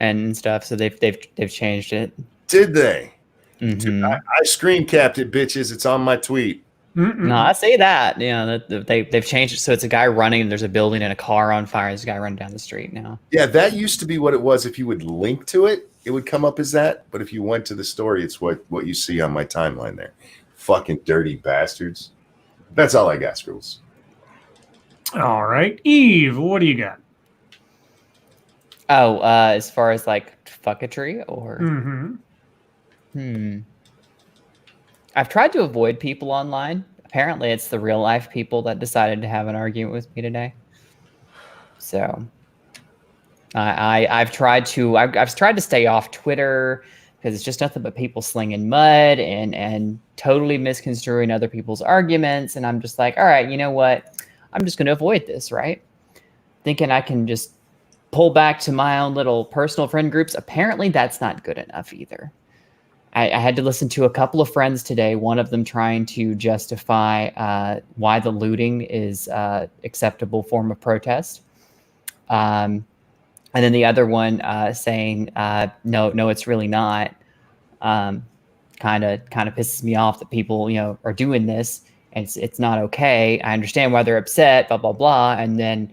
and stuff. So they've changed it. Did they? Mm-hmm. Dude, I screen capped it, bitches. It's on my tweet. No, I see that. Yeah, they've changed it. So it's a guy running, and there's a building and a car on fire. There's a guy running down the street now. Yeah, that used to be what it was. If you would link to it, it would come up as that. But if you went to the story, it's what you see on my timeline there. Fucking dirty bastards. That's all I got, Scribbles. All right. Eve, what do you got? Oh, as far as like fucketry or Mm-hmm. I've tried to avoid people online. Apparently it's the real life people that decided to have an argument with me today. So I've tried to stay off Twitter because it's just nothing but people slinging mud and totally misconstruing other people's arguments. And I'm just like, all right, you know what? I'm just going to avoid this, right? Thinking I can just pull back to my own little personal friend groups. Apparently that's not good enough either. I had to listen to a couple of friends today, one of them trying to justify why the looting is acceptable form of protest. And then the other one saying, no, it's really not. Kind of pisses me off that people, are doing this and it's not okay. I understand why they're upset, blah, blah, blah. And then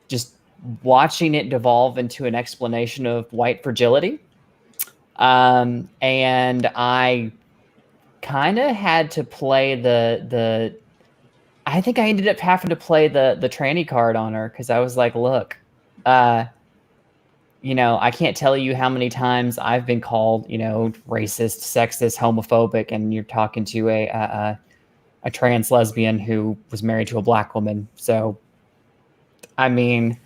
just watching it devolve into an explanation of white fragility. And I kind of had to play I think I ended up having to play the tranny card on her. Cause I was like, look, I can't tell you how many times I've been called, racist, sexist, homophobic, and you're talking to a trans lesbian who was married to a black woman. So, I mean,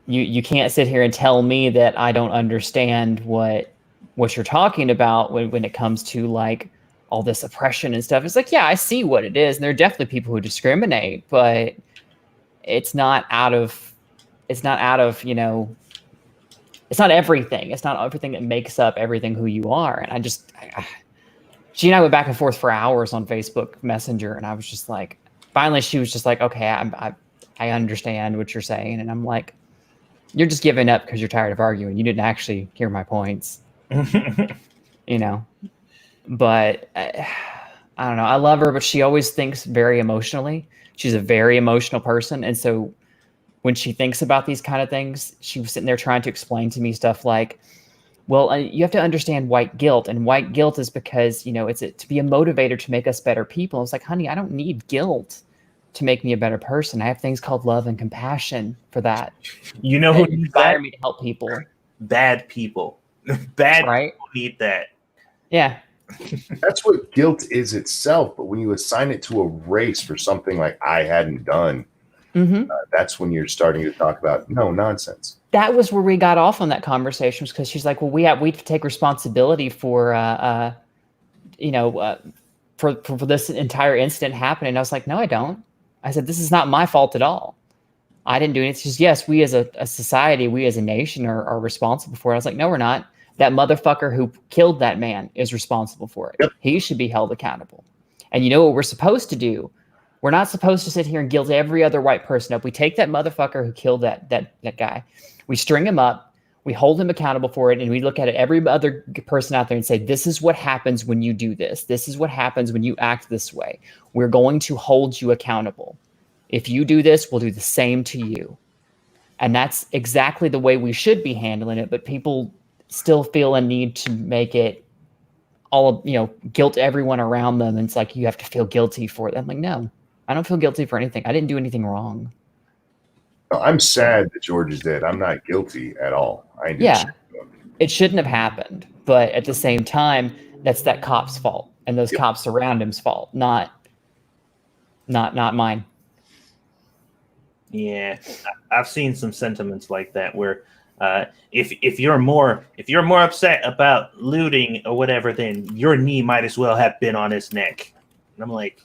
you can't sit here and tell me that I don't understand what you're talking about when it comes to like all this oppression and stuff. It's like, yeah, I see what it is. And there are definitely people who discriminate, but it's not out of, it's not everything. It's not everything that makes up everything who you are. And she and I went back and forth for hours on Facebook Messenger. And I was just like, finally she was just like, okay, I understand what you're saying. And I'm like, you're just giving up because you're tired of arguing. You didn't actually hear my points. But I don't know. I love her, but she always thinks very emotionally. She's a very emotional person. And so when she thinks about these kind of things, she was sitting there trying to explain to me stuff like, well, you have to understand white guilt. And white guilt is because, it's to be a motivator to make us better people. I was like, honey, I don't need guilt to make me a better person. I have things called love and compassion for that. You know who inspire me to help people? Bad people. Bad right? people need that. Yeah. That's what guilt is itself. But when you assign it to a race for something like I hadn't done, that's when you're starting to talk about no nonsense. That was where we got off on that conversation, because she's like, well, we take responsibility for for this entire incident happening. I was like, no, I don't. I said, this is not my fault at all. I didn't do it. It's just, yes, we as a society, we as a nation are responsible for it. I was like, no, we're not. That motherfucker who killed that man is responsible for it. Yep. He should be held accountable. And you know what we're supposed to do? We're not supposed to sit here and guilt every other white person up. We take that motherfucker who killed that guy. We string him up, we hold him accountable for it, and we look at it, every other person out there and say, this is what happens when you do this. This is what happens when you act this way. We're going to hold you accountable. If you do this, we'll do the same to you. And that's exactly the way we should be handling it, but people still feel a need to make it all, guilt everyone around them. And it's like, you have to feel guilty for it. I'm like, no, I don't feel guilty for anything. I didn't do anything wrong. No, I'm sad that George is dead. I'm not guilty at all. It shouldn't have happened. But at the same time, that's that cop's fault and those cops around him's fault, not mine. Yeah, I've seen some sentiments like that where if you're more upset about looting or whatever, then your knee might as well have been on his neck. And I'm like,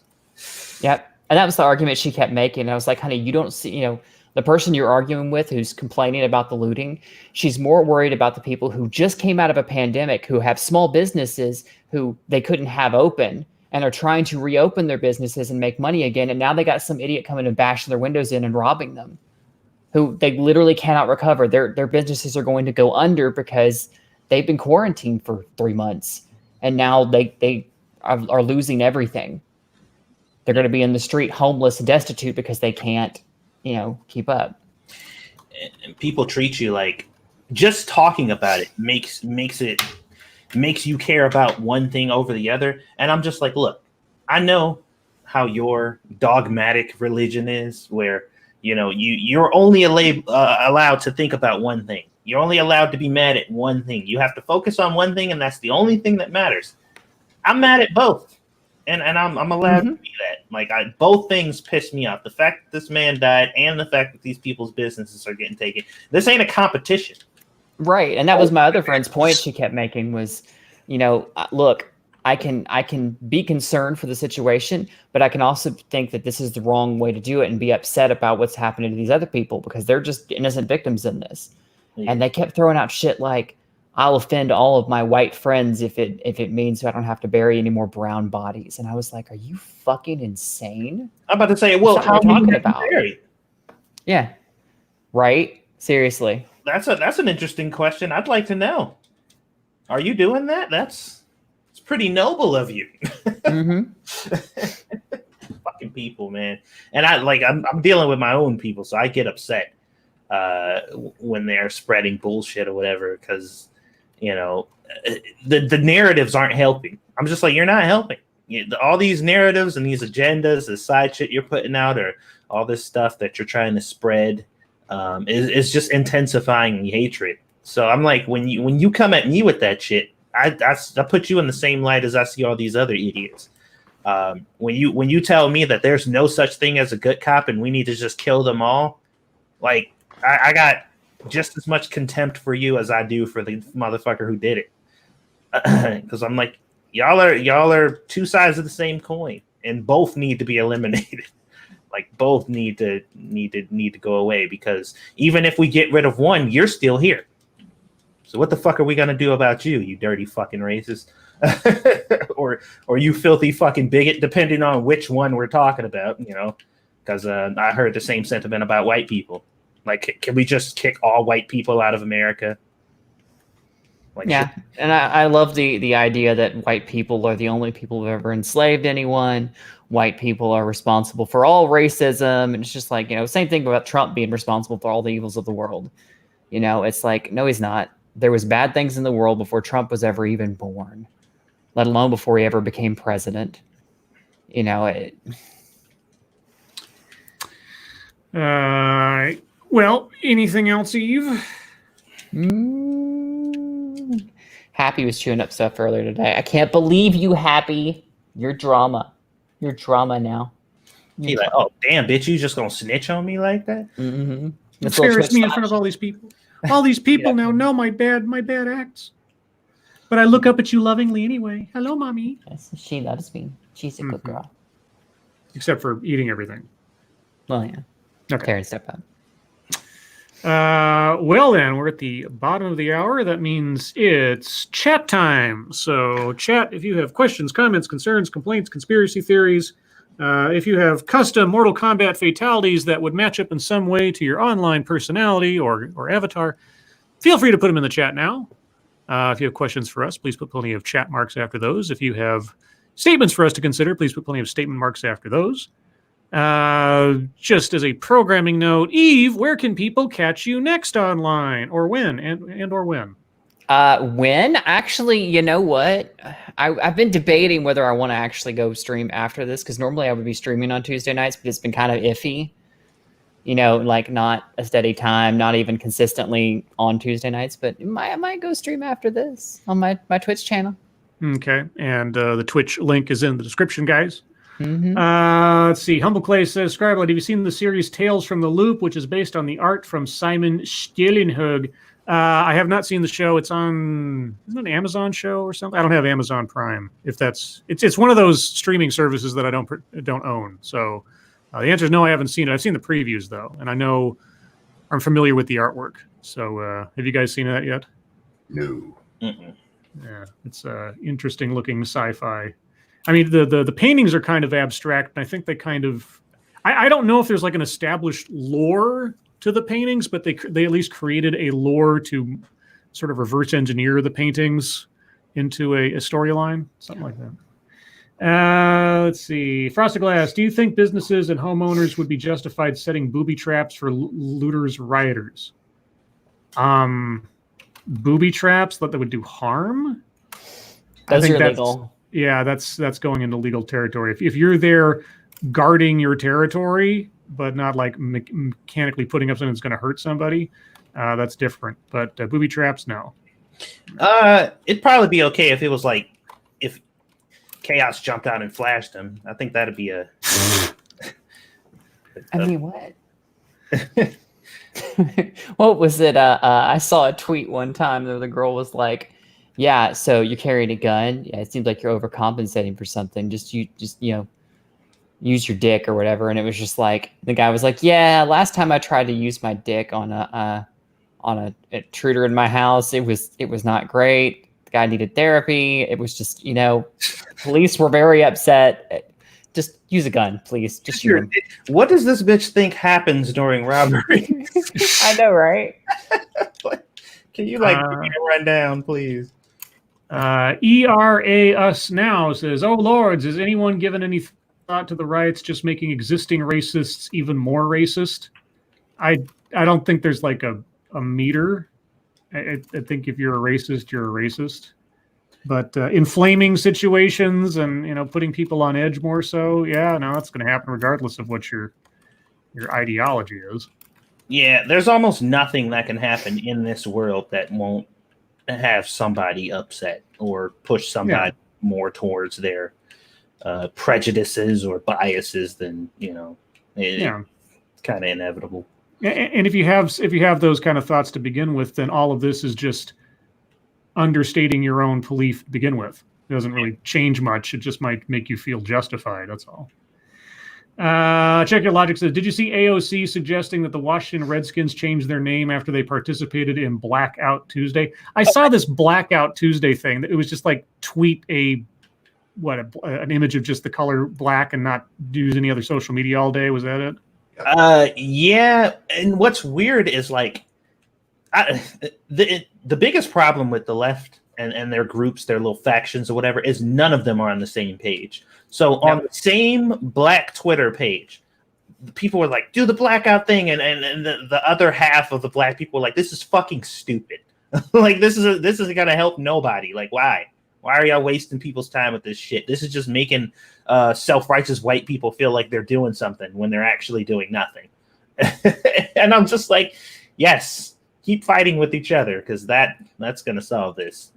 yep. And that was the argument she kept making. I was like, honey, you don't see, the person you're arguing with who's complaining about the looting, she's more worried about the people who just came out of a pandemic, who have small businesses who they couldn't have open and are trying to reopen their businesses and make money again. And now they got some idiot coming and bashing their windows in and robbing them, who they literally cannot recover. Their businesses are going to go under because they've been quarantined for 3 months. And now they are losing everything. They're going to be in the street, homeless, destitute because they can't, keep up. And people treat you like just talking about it makes you care about one thing over the other. And I'm just like, look, I know how your dogmatic religion is, where you're only allowed to think about one thing. You're only allowed to be mad at one thing. You have to focus on one thing, and that's the only thing that matters. I'm mad at both. And I'm allowed to be that. Like, both things piss me off. The fact that this man died and the fact that these people's businesses are getting taken. This ain't a competition. Right. And that was my other friend's point she kept making was, look, I can be concerned for the situation, but I can also think that this is the wrong way to do it and be upset about what's happening to these other people because they're just innocent victims in this. Yeah. And they kept throwing out shit like, I'll offend all of my white friends if it means I don't have to bury any more brown bodies. And I was like, are you fucking insane? I'm about to say, well, how are you talking about? Yeah. Right? Seriously. That's an interesting question. I'd like to know. Are you doing that? It's pretty noble of you. Mm-hmm. Fucking people, man. And I'm dealing with my own people, so I get upset when they're spreading bullshit or whatever, because the narratives aren't helping. I'm just like, you're not helping. All these narratives and these agendas, the side shit you're putting out, or all this stuff that you're trying to spread, is just intensifying hatred. So I'm like, when you come at me with that shit, I put you in the same light as I see all these other idiots. When you tell me that there's no such thing as a good cop and we need to just kill them all, like I got just as much contempt for you as I do for the motherfucker who did it. Because I'm like, y'all are two sides of the same coin, and both need to be eliminated. Like, both need to go away, because even if we get rid of one, you're still here. So what the fuck are we gonna do about you, you dirty fucking racist? or you filthy fucking bigot, depending on which one we're talking about, because I heard the same sentiment about white people. Like, can we just kick all white people out of America? Like, yeah, and I love the idea that white people are the only people who've ever enslaved anyone. White people are responsible for all racism, and it's just like, same thing about Trump being responsible for all the evils of the world. It's like, no, he's not. There was bad things in the world before Trump was ever even born, let alone before he ever became president. Well, anything else, Eve? Happy was chewing up stuff earlier today. I can't believe you, Happy. You're drama. You're drama now. He's like, oh, damn, bitch, you just gonna snitch on me like that? Mm-hmm. Embarrass me in front of all these people. All these people now know my bad acts. But I look up at you lovingly anyway. Hello, mommy. Yes, she loves me. She's a good girl. Except for eating everything. Well, yeah. Okay. Karen, step up. Well, then, we're at the bottom of the hour. That means it's chat time. So, chat, if you have questions, comments, concerns, complaints, conspiracy theories, If you have custom Mortal Kombat fatalities that would match up in some way to your online personality or avatar, feel free to put them in the chat now. If you have questions for us, please put plenty of chat marks after those. If you have statements for us to consider, please put plenty of statement marks after those. Just as a programming note, Eve, where can people catch you next online, or when, and or when? When? Actually, you know what? I've been debating whether I want to actually go stream after this, because normally I would be streaming on Tuesday nights, but it's been kind of iffy. You know, like not a steady time, not even consistently on Tuesday nights, but I might go stream after this on my Twitch channel. Okay, and the Twitch link is in the description, guys. Mm-hmm. Let's see. Humble Clay says, Scribe, have you seen the series Tales from the Loop, which is based on the art from Simon Stielenhug? I have not seen the show. It's on, isn't it an Amazon show or something? I don't have Amazon Prime. If that's, it's one of those streaming services that I don't own. So the answer is no, I haven't seen it. I've seen the previews though, and I know I'm familiar with the artwork. So have you guys seen that yet? No. Mm-mm. Yeah, it's interesting looking sci-fi. I mean, the paintings are kind of abstract, and I think they kind of, I don't know if there's like an established lore to the paintings, but they at least created a lore to sort of reverse engineer the paintings into a storyline, something like that. Let's see. Frosted Glass, do you think businesses and homeowners would be justified setting booby traps for looters, rioters? Booby traps that would do harm? Those are illegal. Yeah, that's going into legal territory. If you're there guarding your territory, but not like mechanically putting up something that's going to hurt somebody, that's different. But booby traps, no. It'd probably be okay if it was like if Chaos jumped out and flashed him. I think that'd be a. I mean, what? What was it? I saw a tweet one time where the girl was like, "Yeah, so you're carrying a gun. Yeah, it seems like you're overcompensating for something. Just use your dick or whatever." And it was just like, the guy was like, "Yeah, last time I tried to use my dick on a intruder in my house, it was not great. The guy needed therapy. It was just, police were very upset. Just use a gun, please. Just shoot him." What does this bitch think happens during robbery? I know, right? Can you give me a rundown, please? ERA Us Now says, "Oh lords, has anyone given any thought to the riots just making existing racists even more racist?" I don't think there's like a meter. I think if you're a racist, you're a racist. But inflaming situations and putting people on edge more so, yeah, no, that's going to happen regardless of what your ideology is. Yeah, there's almost nothing that can happen in this world that won't have somebody upset or push somebody more towards their prejudices or biases than it's kind of inevitable. And if you have those kind of thoughts to begin with, then all of this is just understating your own belief to begin with. It doesn't really change much. It just might make you feel justified. That's all. Check Your Logic says, "Did you see AOC suggesting that the Washington Redskins change their name after they participated in Blackout Tuesday?" I saw this Blackout Tuesday thing. It was just like tweet an image of just the color black and not use any other social media all day. Was that it? Yeah. And what's weird is like the biggest problem with the left and their groups, their little factions or whatever, is none of them are on the same page. So on the same black Twitter page, people were like, "Do the blackout thing," and the other half of the black people were like, "This is fucking stupid. Like this isn't gonna help nobody. Like why are y'all wasting people's time with this shit? This is just making self-righteous white people feel like they're doing something when they're actually doing nothing." And I'm just like, yes, keep fighting with each other because that's gonna solve this.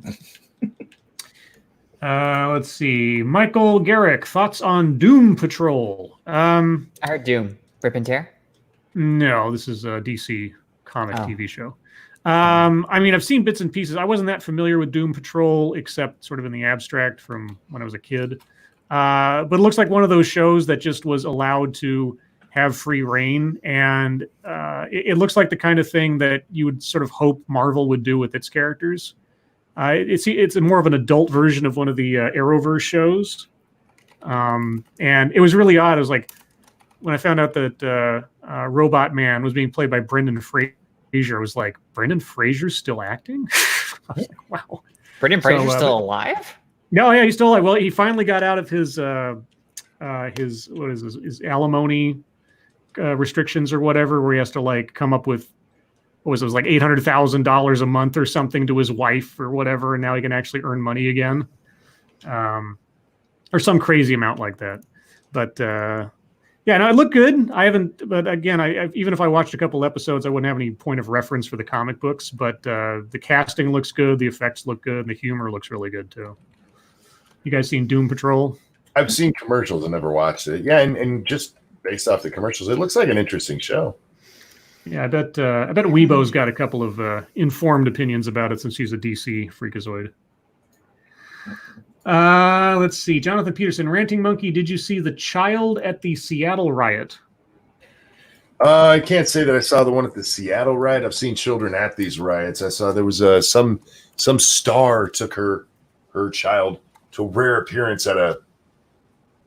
Let's see. Michael Garrick, thoughts on Doom Patrol? I heard Doom. Rip and Tear? No, this is a DC comic TV show. I mean, I've seen bits and pieces. I wasn't that familiar with Doom Patrol, except sort of in the abstract from when I was a kid. But it looks like one of those shows that just was allowed to have free reign. And it looks like the kind of thing that you would sort of hope Marvel would do with its characters. It's more of an adult version of one of the Arrowverse shows. And it was really odd. It was like when I found out that Robot Man was being played by Brendan Fraser, I was like, Brendan Fraser's still acting? I was like, wow. Brendan Fraser's still alive? No, yeah, he's still alive. Well, he finally got out of his alimony restrictions or whatever, where he has to like come up with what was it, like $800,000 a month or something to his wife or whatever, and now he can actually earn money again, or some crazy amount like that. But yeah, no, it looked good. I haven't, but again, I even if I watched a couple episodes, I wouldn't have any point of reference for the comic books. But the casting looks good, the effects look good, and the humor looks really good too. You guys seen Doom Patrol? I've seen commercials. I never watched it. Yeah, and just based off the commercials, it looks like an interesting show. Yeah, I bet Weibo's got a couple of informed opinions about it since he's a DC freakazoid. Let's see. Jonathan Peterson, Ranting Monkey, did you see The Child at the Seattle riot? I can't say that I saw the one at the Seattle riot. I've seen children at these riots. I saw there was some star took her child to a rare appearance at a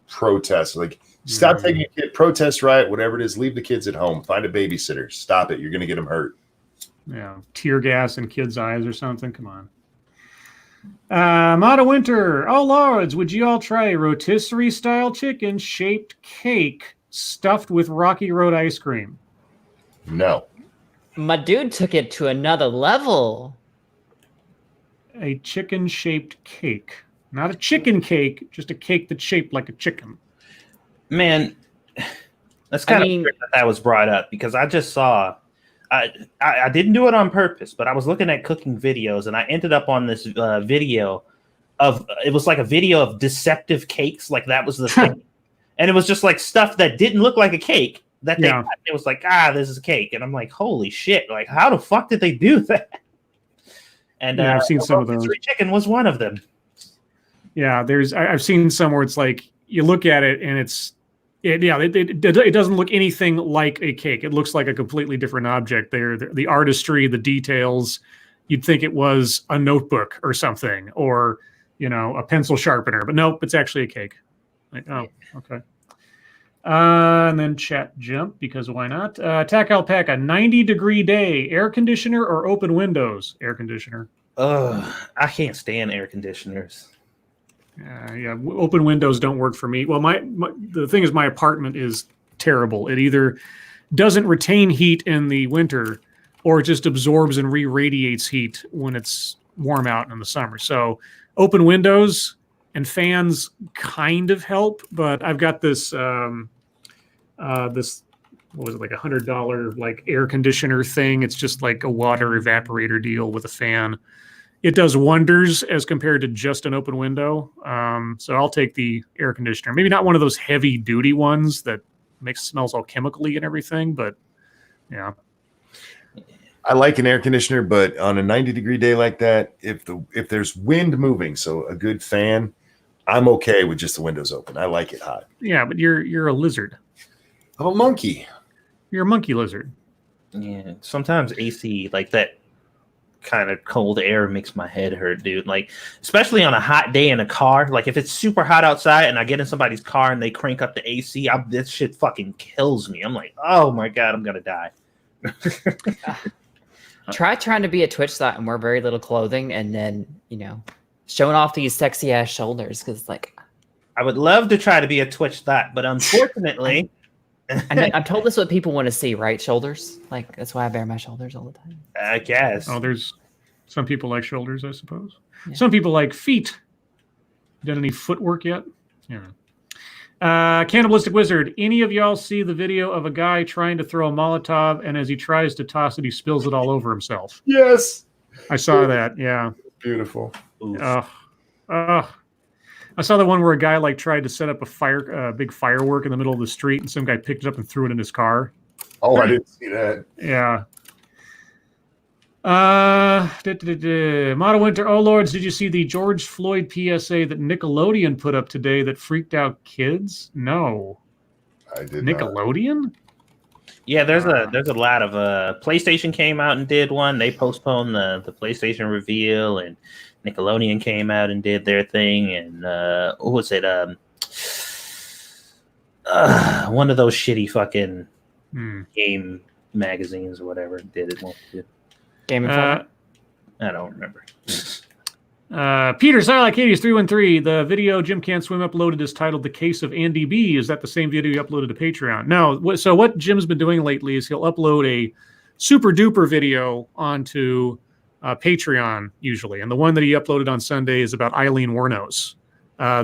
protest. Like, stop taking a kid, protest, riot, whatever it is. Leave the kids at home. Find a babysitter. Stop it. You're going to get them hurt. Yeah, tear gas in kids' eyes or something. Come on. Mata Winter. Oh, lords, would you all try a rotisserie-style chicken-shaped cake stuffed with Rocky Road ice cream? No. My dude took it to another level. A chicken-shaped cake. Not a chicken cake, just a cake that's shaped like a chicken. Man, that's kind of weird that was brought up, because I just saw, I didn't do it on purpose, but I was looking at cooking videos and I ended up on this video of, it was like a video of deceptive cakes, like that was the thing. And it was just like stuff that didn't look like a cake that they, it was like, this is a cake. And I'm like, holy shit, like how the fuck did they do that? And I've seen some of those. Chicken was one of them. Yeah, I've seen some where it's like you look at it and it doesn't look anything like a cake. It looks like a completely different object. The artistry, the details, you'd think it was a notebook or something, or a pencil sharpener, but nope, it's actually a cake. Like, oh, okay. And then chat jump, because why not? Attack Alpaca, 90-degree day, air conditioner or open windows? Air conditioner. I can't stand air conditioners. Yeah, open windows don't work for me. Well, the thing is, my apartment is terrible. It either doesn't retain heat in the winter, or it just absorbs and re-radiates heat when it's warm out in the summer. So open windows and fans kind of help, but I've got this what was it, like $100 like air conditioner thing. It's just like a water evaporator deal with a fan. It does wonders as compared to just an open window. So I'll take the air conditioner. Maybe not one of those heavy duty ones that smells all chemically and everything, but yeah. I like an air conditioner, but on a 90-degree day like that, if there's wind moving, so a good fan, I'm okay with just the windows open. I like it hot. Yeah, but you're a lizard. I'm a monkey. You're a monkey lizard. Yeah, sometimes AC like that kind of cold air makes my head hurt, dude. Like, especially on a hot day in a car. Like, if it's super hot outside and I get in somebody's car and they crank up the AC, this shit fucking kills me. I'm like, oh my god, I'm gonna die. Try trying to be a Twitch site and wear very little clothing, and then showing off these sexy ass shoulders, because like I would love to try to be a Twitch that, but unfortunately. I'm told this is what people want to see, right? Shoulders. Like, that's why I bare my shoulders all the time. I guess. Oh, there's some people like shoulders, I suppose. Yeah. Some people like feet. Done any footwork yet? Yeah. Cannibalistic Wizard. Any of y'all see the video of a guy trying to throw a Molotov, and as he tries to toss it, he spills it all over himself? Yes. I saw that. Yeah. Beautiful. I saw the one where a guy like tried to set up a big firework in the middle of the street, and some guy picked it up and threw it in his car. Oh, I didn't see that. Yeah. Motto Winter. Oh, Lords, did you see the George Floyd PSA that Nickelodeon put up today that freaked out kids? No. I did Nickelodeon? Not. Yeah, there's a lot of PlayStation came out and did one. They postponed the PlayStation reveal, and Nickelodeon came out and did their thing, and what was it? One of those shitty fucking Hmm. game magazines or whatever did it. Game Informer. I don't remember. Peter Sarlacc 313. The video Jim Can't Swim uploaded is titled "The Case of Andy B." Is that the same video you uploaded to Patreon? No. So what Jim's been doing lately is he'll upload a super duper video onto Patreon usually, and the one that he uploaded on Sunday is about Eileen Wuornos,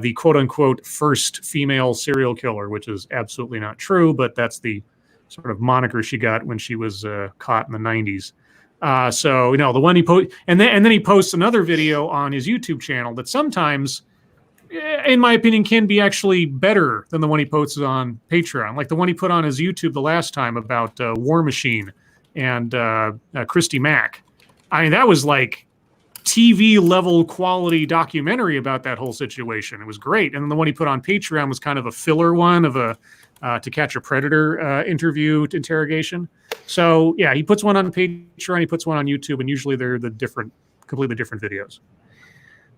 the quote unquote first female serial killer, which is absolutely not true, but that's the sort of moniker she got when she was caught in the 90s. So the one he post, and then he posts another video on his YouTube channel that sometimes, in my opinion, can be actually better than the one he posts on Patreon. Like the one he put on his YouTube the last time about War Machine and Christy Mack. I mean, that was like TV level quality documentary about that whole situation. It was great. And then the one he put on Patreon was kind of a filler one of a To Catch a Predator interrogation. So yeah, he puts one on Patreon, he puts one on YouTube, and usually they're completely different videos.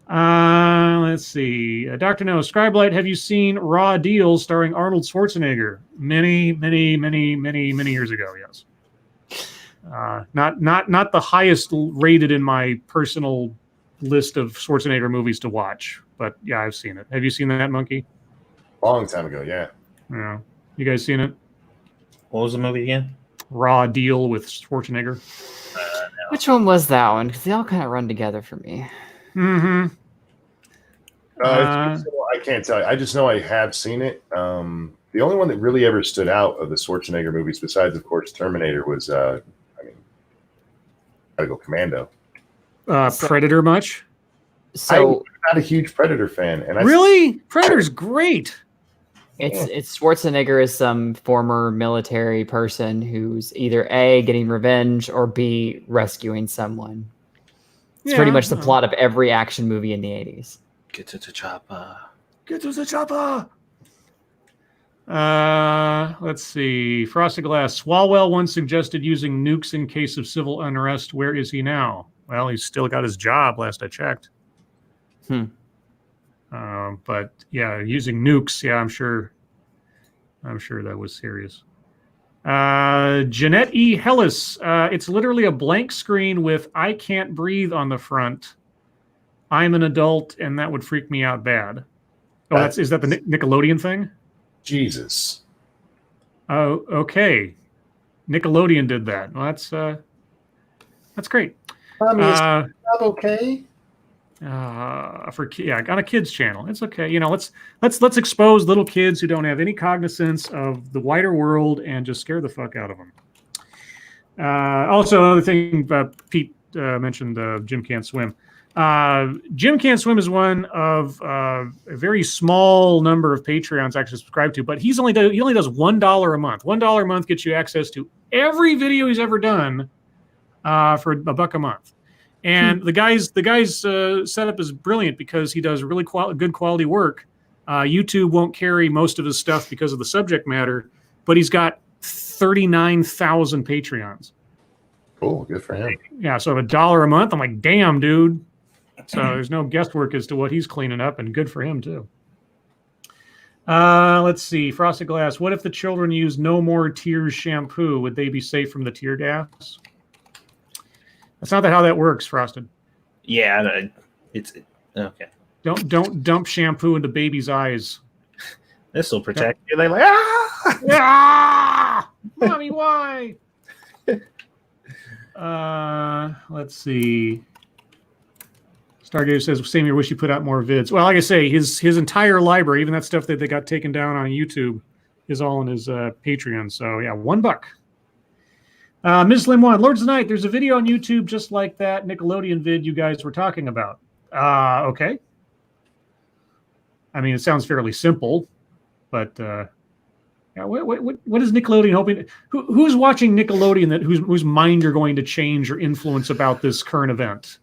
Let's see. Dr. No, Scribe, have you seen Raw Deal starring Arnold Schwarzenegger? Many years ago, yes. Not the highest rated in my personal list of Schwarzenegger movies to watch, but yeah, I've seen it. Have you seen that, Monkey? Long time ago, yeah. Yeah. You guys seen it? What was the movie again? Raw Deal with Schwarzenegger. No. Which one was that one? Because they all kind of run together for me. Mm-hmm. I can't tell you. I just know I have seen it. The only one that really ever stood out of the Schwarzenegger movies, besides, of course, Terminator, was, gotta go Commando. Predator much? So I'm not a huge Predator fan. And Really? Predator's great. it's Schwarzenegger is some former military person who's either A, getting revenge, or B, rescuing someone. It's pretty much the plot of every action movie in the 80s. Get to the chopper. Get to the chopper. Let's see. Frosted Glass. Swalwell once suggested using nukes in case of civil unrest. Where is he now? Well, he's still got his job, last I checked. But yeah, using nukes, yeah, I'm sure that was serious. Jeanette E. Hellis. It's literally a blank screen with "I can't breathe" on the front. I'm an adult, and that would freak me out bad. Oh, is that the Nickelodeon thing? Jesus. Oh, okay. Nickelodeon did that. Well, that's great. Mommy, is that okay? On a kids channel, it's okay. Let's expose little kids who don't have any cognizance of the wider world and just scare the fuck out of them. Also, another thing Pete mentioned, Jim Can't Swim. Jim Can't Swim is one of a very small number of Patreons actually subscribe to, but he only does $1 a month. $1 a month gets you access to every video he's ever done for $1 a month. And the guy's setup is brilliant because he does really good quality work. YouTube won't carry most of his stuff because of the subject matter, but he's got 39,000 Patreons. Cool, good for him. Yeah, so $1 a month, I'm like, damn, dude. So there's no guesswork as to what he's cleaning up, and good for him too. Let's see, Frosted Glass. What if the children use no more Tears shampoo? Would they be safe from the tear gas? That's not how that works, Frosted. Yeah, it's okay. Don't dump shampoo into babies' eyes. This will protect you. They're like, ah! Ah! Mommy, why? Let's see. Stargazer says, same here, wish you put out more vids. Well, like I say, his entire library, even that stuff that they got taken down on YouTube, is all in his Patreon. So yeah, $1. Ms. Slim One, Lords of the Night, there's a video on YouTube just like that Nickelodeon vid you guys were talking about. Okay. I mean, it sounds fairly simple, but yeah, what is Nickelodeon hoping? Who's watching Nickelodeon whose mind you're going to change or influence about this current event?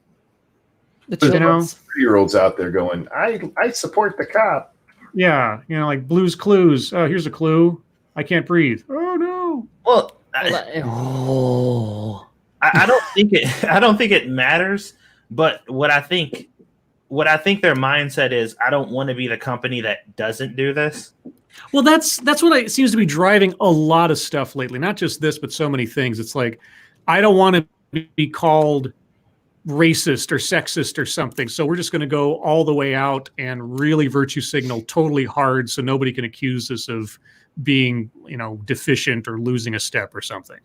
The There's children. 3-year-olds out there going, I support the cop. Yeah, like Blue's Clues. Oh, here's a clue. I can't breathe. Oh no. well, Oh. I don't think it matters. But what I think their mindset is, I don't want to be the company that doesn't do this. Well, that's what it seems to be driving a lot of stuff lately. Not just this, but so many things. It's like, I don't want to be called racist or sexist or something. So we're just going to go all the way out and really virtue signal totally hard so nobody can accuse us of being, deficient or losing a step or something.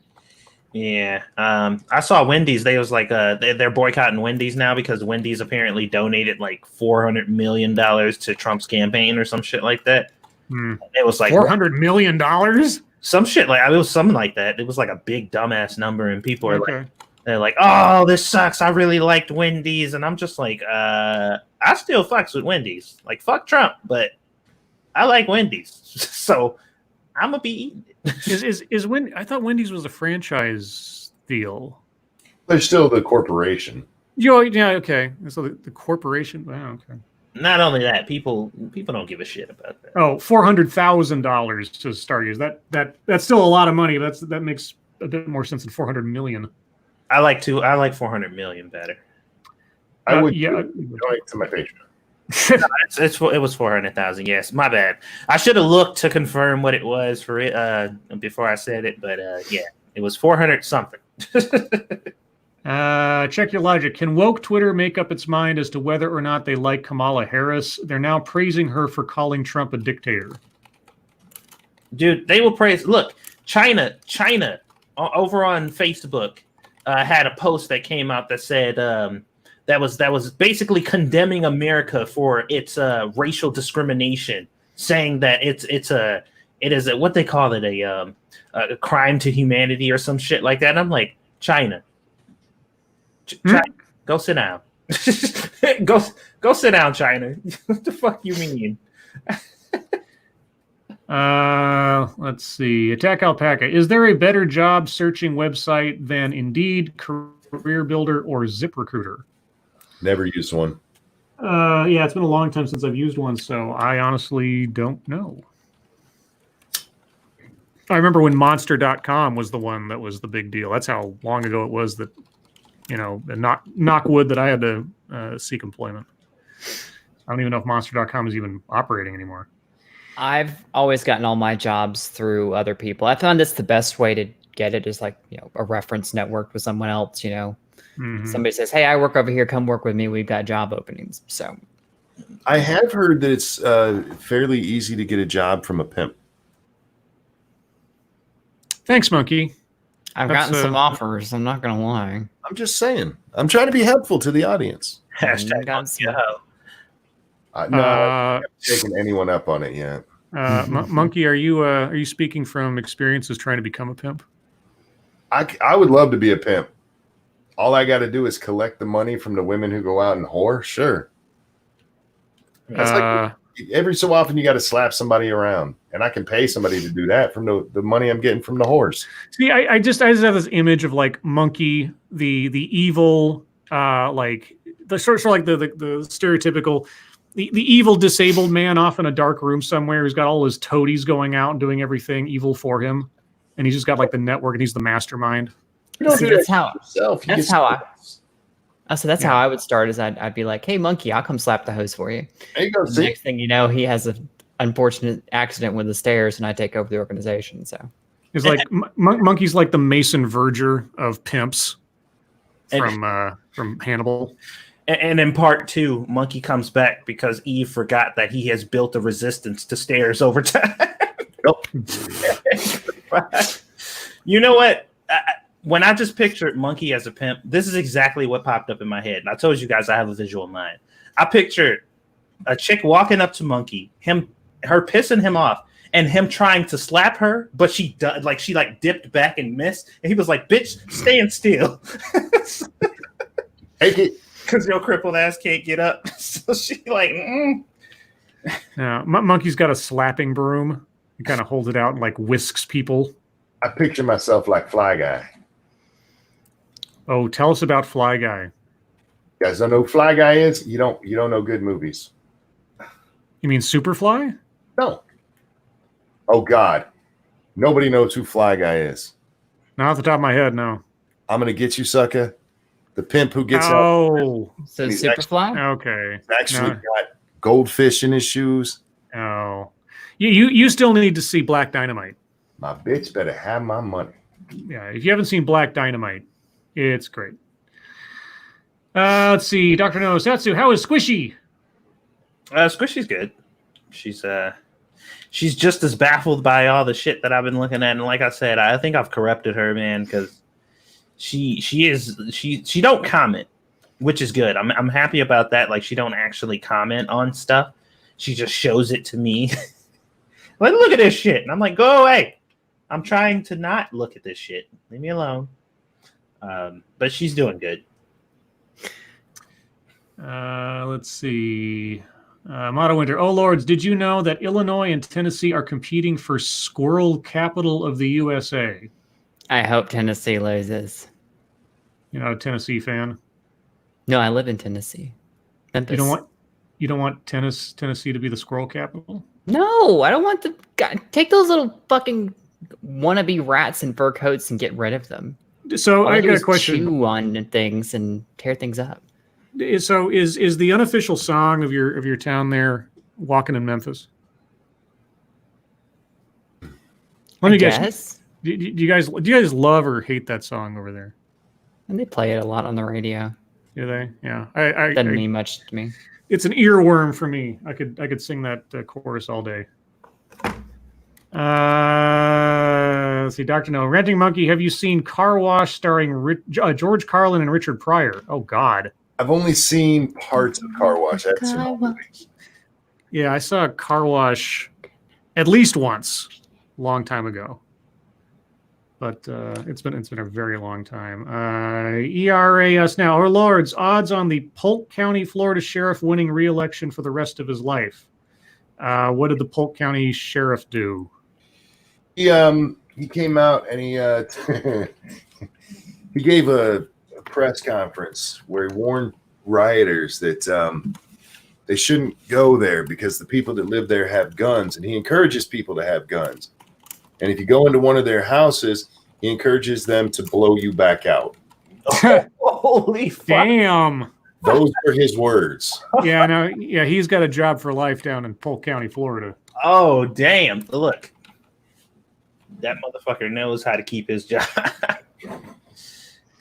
Yeah. I saw Wendy's. They was like, they're boycotting Wendy's now because Wendy's apparently donated like $400 million to Trump's campaign or some shit like that. It was like $400 million? Some shit like, it was something like that. It was like a big dumbass number, and people are like, they're like, oh, this sucks. I really liked Wendy's. And I'm just like, I still fucks with Wendy's. Like, fuck Trump, but I like Wendy's. So I'm going to be eating it. I thought Wendy's was a franchise deal. They're still the corporation. Yeah, okay. So the corporation, wow, okay. Not only that, people don't give a shit about that. Oh, $400,000 to start use. That's still a lot of money. That makes a bit more sense than 400 million. I like 400 million better. I would donate to my Patreon. It was 400,000. Yes, my bad. I should have looked to confirm what it was for it before I said it, but yeah, it was 400 something. Check your logic. Can woke Twitter make up its mind as to whether or not they like Kamala Harris? They're now praising her for calling Trump a dictator. Dude, they will praise. Look, China over on Facebook had a post that came out that said that was basically condemning America for its racial discrimination, saying that it is what they call it, a crime to humanity or some shit like that. And I'm like, China, go sit down. go sit down, China. What the fuck you mean? Let's see. Attack Alpaca. Is there a better job searching website than Indeed, Career Builder, or ZipRecruiter? Never used one. Yeah, it's been a long time since I've used one, so I honestly don't know. I remember when Monster.com was the one that was the big deal. That's how long ago it was that, knock wood that I had to seek employment. I don't even know if Monster.com is even operating anymore. I've always gotten all my jobs through other people. I found that's the best way to get it is like, a reference network with someone else, Mm-hmm. Somebody says, hey, I work over here. Come work with me. We've got job openings. So I have heard that it's fairly easy to get a job from a pimp. Thanks, Monkey. I've gotten some offers. I'm not going to lie. I'm just saying. I'm trying to be helpful to the audience. Hashtag No, I haven't taken anyone up on it yet. Monkey, are you speaking from experiences trying to become a pimp? I would love to be a pimp. All I got to do is collect the money from the women who go out and whore. Sure. That's like every so often you got to slap somebody around, and I can pay somebody to do that from the money I'm getting from the whores. See, I just have this image of like Monkey, the evil, like the sort of like the stereotypical, the evil disabled man off in a dark room somewhere who's got all his toadies going out and doing everything evil for him, and he's just got like the network and he's the mastermind. You don't See, do that's that how- yourself. That's how I would start. Is I'd be like, "Hey, Monkey, I'll come slap the hose for you." There you go. The next thing you know, he has an unfortunate accident with the stairs, and I take over the organization. So It's like Monkey's like the Mason Verger of pimps from Hannibal. And in part 2, Monkey comes back because Eve forgot that he has built a resistance to stairs over time. Nope. You know what? When I just pictured Monkey as a pimp, this is exactly what popped up in my head. And I told you guys I have a visual mind. I pictured a chick walking up to Monkey, her pissing him off, and him trying to slap her, but she dipped back and missed. And he was like, "Bitch, stand still." Take it. Because your crippled ass can't get up. So she like, Yeah, Monkey's got a slapping broom. He kind of holds it out and like whisks people. I picture myself like Fly Guy. Oh, tell us about Fly Guy. You guys don't know who Fly Guy is? You don't know good movies. You mean Superfly? No. Oh God. Nobody knows who Fly Guy is. Not off the top of my head, no. I'm gonna get you, sucker. The pimp who gets out. Oh, so He's Superfly. okay. Actually No. got goldfish in his shoes. Oh, You still need to see Black Dynamite. My bitch better have my money. Yeah, if you haven't seen Black Dynamite, it's great. Let's see, Dr. No Satsu, how is Squishy? Squishy's good. She's just as baffled by all the shit that I've been looking at, and like I said, I think I've corrupted her, man, because she don't comment, which is good. I'm happy about that. Like, she don't actually comment on stuff. She just shows it to me. Like, look at this shit, and I'm like, go away. I'm trying to not look at this shit. Leave me alone. But she's doing good. Let's see. Motto Winter. Oh, Lords, did you know that Illinois and Tennessee are competing for squirrel capital of the USA? I hope Tennessee loses. You're not a Tennessee fan? No, I live in Tennessee. Memphis. You don't want Tennessee to be the squirrel capital? No, I don't want the God, take those little fucking wannabe rats in fur coats and get rid of them. So All I they got do a is question. chew on things and tear things up. So is the unofficial song of your town there "Walking in Memphis"? Let me guess. Do you guys love or hate that song over there? And they play it a lot on the radio. Do they? Yeah. Doesn't mean much to me. It's an earworm for me. I could sing that chorus all day. Let's see, Dr. No. Renting Monkey, have you seen Car Wash starring George Carlin and Richard Pryor? Oh, God. I've only seen parts of Car Wash. I've seen all movies. Yeah, I saw Car Wash at least once, a long time ago. But it's been a very long time. ERAS now. Our Lords, odds on the Polk County, Florida sheriff winning re-election for the rest of his life. What did the Polk County sheriff do? He came out and he he gave a press conference where he warned rioters that they shouldn't go there because the people that live there have guns, and he encourages people to have guns. And if you go into one of their houses, he encourages them to blow you back out. Holy fuck. Damn. Those are his words. Yeah, no, yeah, he's got a job for life down in Polk County, Florida. Oh, damn. Look. That motherfucker knows how to keep his job.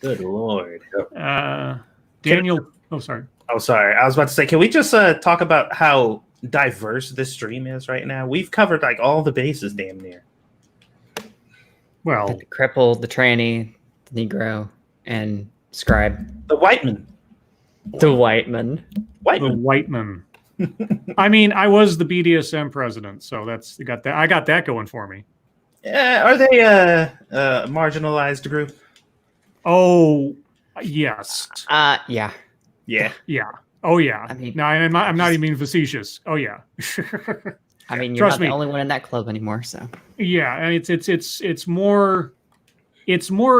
Good Lord. Daniel. Oh, sorry. Oh, sorry. I was about to say, can we just talk about how diverse this stream is right now? We've covered like all the bases damn near. Well, The cripple, the tranny, the Negro, and Scribe. The white man. The white man. White the man. white man. I mean, I was the BDSM president, so that's got that. I got that going for me. Are they a marginalized group? Oh, yes. Yeah. Yeah. Yeah. Oh, yeah. I mean, no, I'm not even being facetious. Oh, yeah. I mean, you're Trust not me. the only one in that club anymore, so. Yeah, and it's more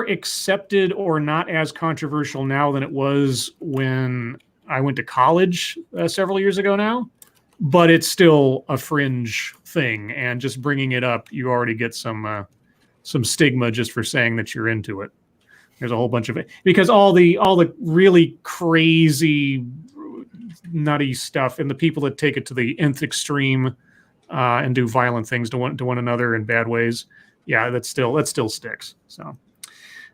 accepted or not as controversial now than it was when I went to college several years ago now, but it's still a fringe thing, and just bringing it up, you already get some stigma just for saying that you're into it. There's a whole bunch of it because all the really crazy, nutty stuff, and the people that take it to the nth extreme and do violent things to one another in bad ways. Yeah, that still sticks. So,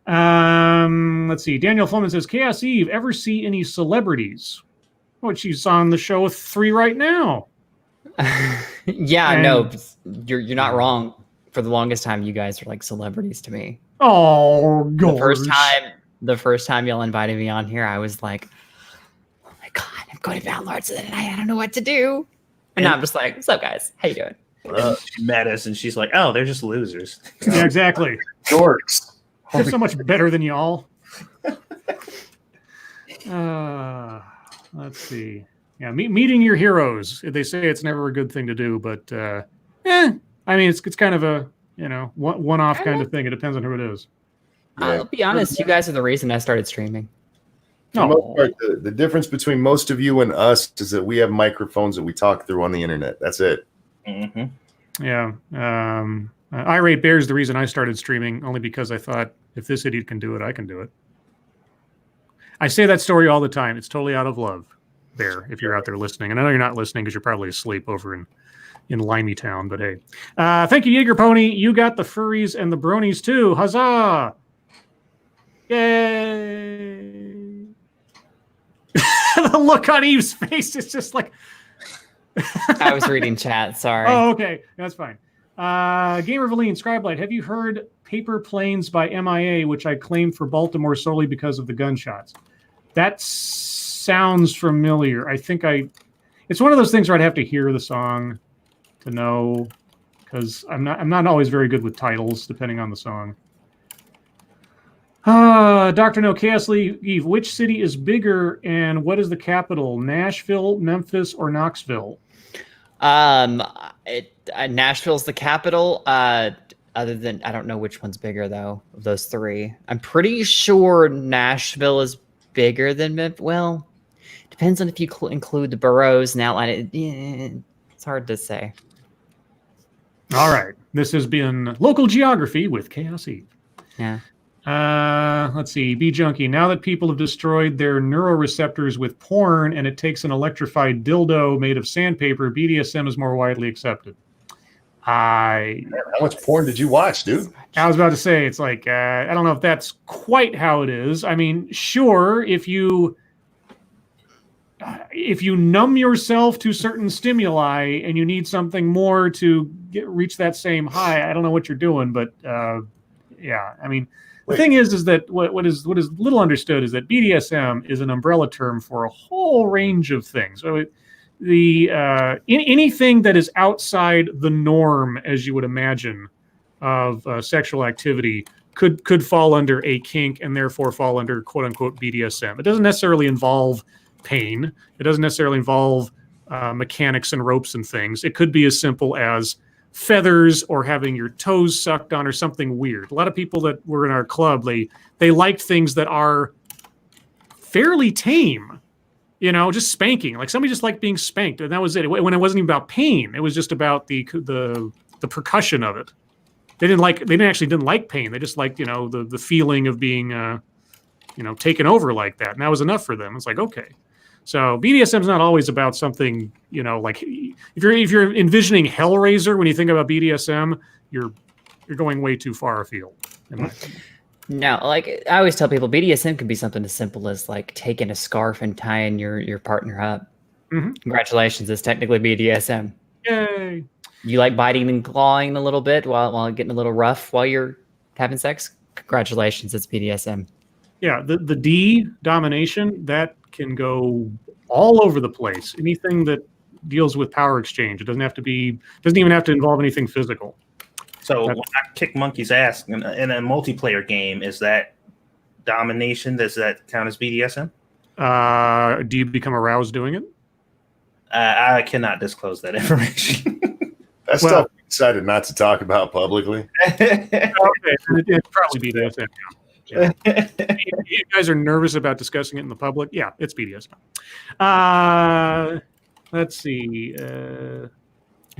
let's see. Daniel Fleming says, "Chaos Eve, ever see any celebrities?" Oh, she's on the show with 3 right now. Yeah, And- no, you're not wrong. For the longest time, you guys were like celebrities to me. Oh, The gosh. first time y'all invited me on here, I was like, "Oh my god, I'm going to Downlords tonight. I don't know what to do." And now I'm just like, "What's up, guys? How you doing?" She met us and she's like, oh, they're just losers. Yeah, exactly. Dorks. They're so much better than y'all. Let's see. Yeah, meeting your heroes. They say it's never a good thing to do, but I mean, it's kind of a one-off kind of thing. It depends on who it is. I'll be honest, you guys are the reason I started streaming. For the most part, the difference between most of you and us is that we have microphones that we talk through on the internet. That's it. Mm-hmm. Yeah. Irate Bear is the reason I started streaming, only because I thought if this idiot can do it, I can do it. I say that story all the time. It's totally out of love. there if you're out there listening. And I know you're not listening because you're probably asleep over in Limey Town, but hey. Thank you, Jaeger Pony. You got the furries and the bronies too. Huzzah! Yay! The look on Eve's face is just like... I was reading chat, sorry. Oh, okay. That's fine. Gamer Valine, Scribe, have you heard Paper Planes by MIA, which I claimed for Baltimore solely because of the gunshots? That sounds familiar. I think it's one of those things where I'd have to hear the song to know, because I'm not always very good with titles depending on the song. Dr. No, Chaos Eve, which city is bigger and what is the capital? Nashville, Memphis, or Knoxville? Nashville's the capital. Other than, I don't know which one's bigger though of those three. I'm pretty sure Nashville is bigger than Memphis. Well, depends on if you include the boroughs and outline it. It's hard to say. All right, this has been Local Geography with Chaos Eve. Yeah. Let's see. B Junkie. Now that people have destroyed their neuroreceptors with porn and it takes an electrified dildo made of sandpaper, BDSM is more widely accepted. How much porn did you watch, dude? I was about to say, it's like, I don't know if that's quite how it is. I mean, sure, if you numb yourself to certain stimuli and you need something more to reach that same high, I don't know what you're doing, but yeah, I mean, the thing is that what is little understood is that BDSM is an umbrella term for a whole range of things. So anything that is outside the norm, as you would imagine, of sexual activity could fall under a kink and therefore fall under quote unquote BDSM. It doesn't necessarily involve pain. It doesn't necessarily involve mechanics and ropes and things. It could be as simple as feathers or having your toes sucked on or something weird. A lot of people that were in our club, they liked things that are fairly tame, just spanking. Like somebody just liked being spanked, and that was it. When it wasn't even about pain, it was just about the percussion of it. They didn't like pain. They just liked the feeling of being taken over like that, and that was enough for them. It's like, okay. So BDSM is not always about something, like if you're envisioning Hellraiser when you think about BDSM, you're going way too far afield. No, like I always tell people, BDSM can be something as simple as like taking a scarf and tying your partner up. Mm-hmm. Congratulations, it's technically BDSM. Yay! You like biting and clawing a little bit while getting a little rough while you're having sex? Congratulations, it's BDSM. Yeah, the D, domination, that can go all over the place. Anything that deals with power exchange. It doesn't even have to involve anything physical. So when I kick monkey's ass in a multiplayer game, is that domination? Does that count as BDSM? Do you become aroused doing it? I cannot disclose that information. That's stuff we decided not to talk about publicly. Okay, it'd probably BDSM. Yeah. You guys are nervous about discussing it in the public? Yeah, it's BDSM. Let's see.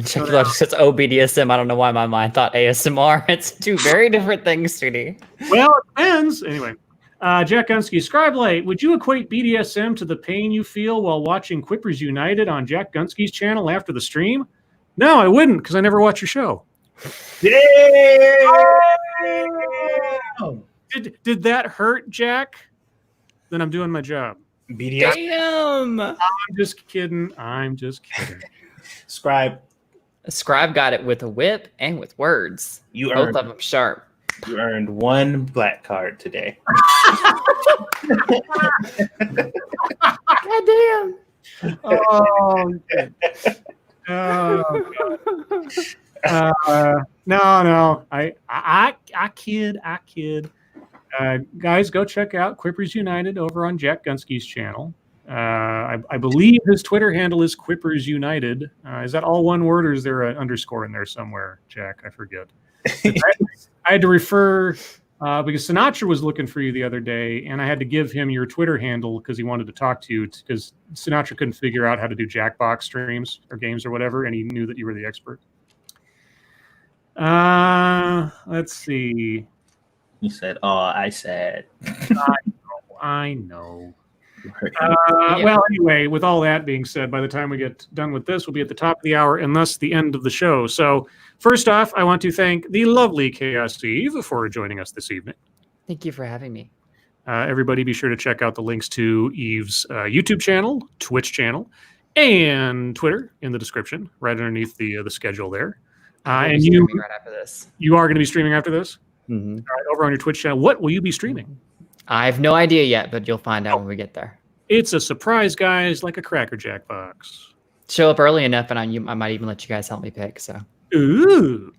Check says, oh, BDSM. I don't know why my mind thought ASMR. It's two very different things, Judy. Well, it depends. Anyway, Jack Gunsky, Scribe Light, would you equate BDSM to the pain you feel while watching Quippers United on Jack Gunsky's channel after the stream? No, I wouldn't, because I never watch your show. Yeah! Did that hurt, Jack? Then I'm doing my job. BDSM. Damn! I'm just kidding. Scribe got it with a whip and with words. Both of them sharp. You earned one black card today. God damn. Oh, no. I kid. Guys, go check out Quippers United over on Jack Gunsky's channel. I believe his Twitter handle is Quippers United. Is that all one word, or is there an underscore in there somewhere, Jack? I forget. I had to refer because Sinatra was looking for you the other day, and I had to give him your Twitter handle because he wanted to talk to you, because Sinatra couldn't figure out how to do Jackbox streams or games or whatever, and he knew that you were the expert. Let's see. He said, "Oh, I said." I know. Well, anyway, with all that being said, by the time we get done with this, we'll be at the top of the hour and thus the end of the show. So first off, I want to thank the lovely Chaos Eve for joining us this evening. Thank you for having me. Everybody be sure to check out the links to Eve's YouTube channel, Twitch channel, and Twitter in the description, right underneath the schedule there. And you right after this. You are going to be streaming after this? Mm-hmm. All right, over on your Twitch channel. What will you be streaming? I have no idea yet, but you'll find out when we get there. It's a surprise, guys, like a Cracker Jack box. Show up early enough, and I might even let you guys help me pick. So. Ooh.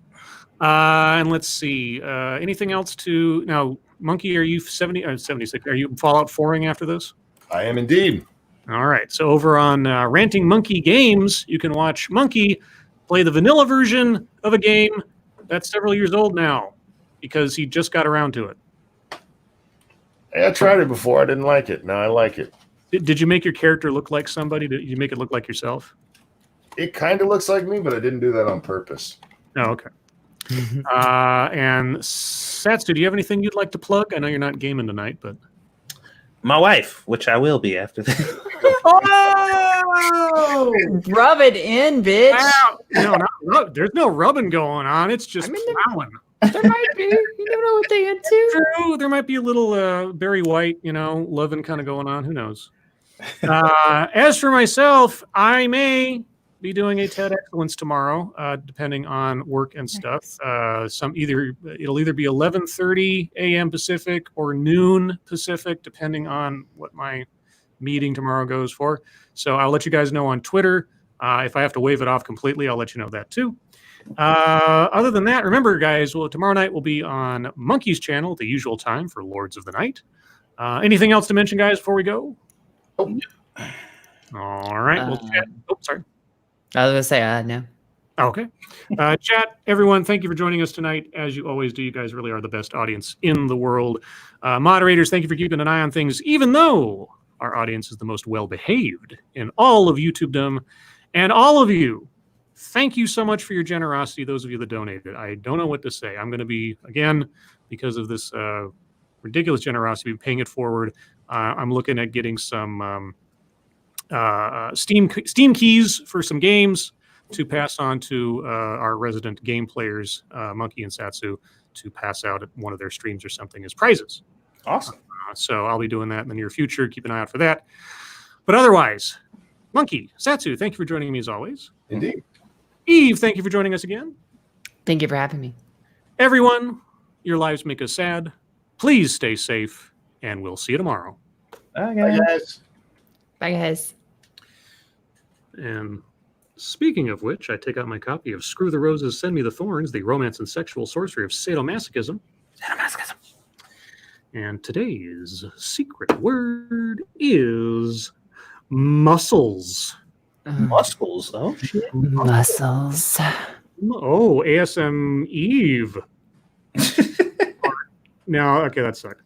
And let's see. Anything else to now? Monkey, are you 76? Are you Fallout 4ing after this? I am indeed. All right. So over on Ranting Monkey Games, you can watch Monkey play the vanilla version of a game that's several years old now because he just got around to it. Hey, I tried it before. I didn't like it. Now I like it. Did you make your character look like somebody? Did you make it look like yourself? It kind of looks like me, but I didn't do that on purpose. Oh, okay. And Satsu, do you have anything you'd like to plug? I know you're not gaming tonight, but My wife, which I will be after this. Oh, rub it in, bitch. No, there's no rubbing going on. It's just plowing. There might be. You don't know what they into. True, there might be a little Barry White, loving kind of going on. Who knows? As for myself, I may be doing a TED Excellence tomorrow, depending on work and stuff. It'll either be 11:30 a.m. Pacific or noon Pacific, depending on what my meeting tomorrow goes for. So I'll let you guys know on Twitter. If I have to wave it off completely, I'll let you know that too. Other than that, remember, guys, tomorrow night we'll be on Monkey's channel at the usual time for Lords of the Night. Anything else to mention, guys, before we go? Oh. All right. Sorry. I was going to say, no. Okay. Chat, everyone, thank you for joining us tonight. As you always do, you guys really are the best audience in the world. Moderators, thank you for keeping an eye on things, even though our audience is the most well-behaved in all of YouTubedom. And all of you, thank you so much for your generosity, those of you that donated. I don't know what to say. I'm going to be, again, because of this ridiculous generosity, paying it forward. I'm looking at getting some Steam keys for some games to pass on to our resident game players, Monkey and Satsu, to pass out at one of their streams or something as prizes. Awesome. So I'll be doing that in the near future. Keep an eye out for that. But otherwise, Monkey, Satsu, thank you for joining me as always. Indeed. Eve, thank you for joining us again. Thank you for having me. Everyone, your lives make us sad. Please stay safe, and we'll see you tomorrow. Bye, Bye, guys. Bye, guys. And speaking of which, I take out my copy of Screw the Roses, Send Me the Thorns, the romance and sexual sorcery of sadomasochism. Sadomasochism. And today's secret word is muscles. Muscles. Oh, shit. Muscles. Oh, ASM Eve. Now, okay, that sucked.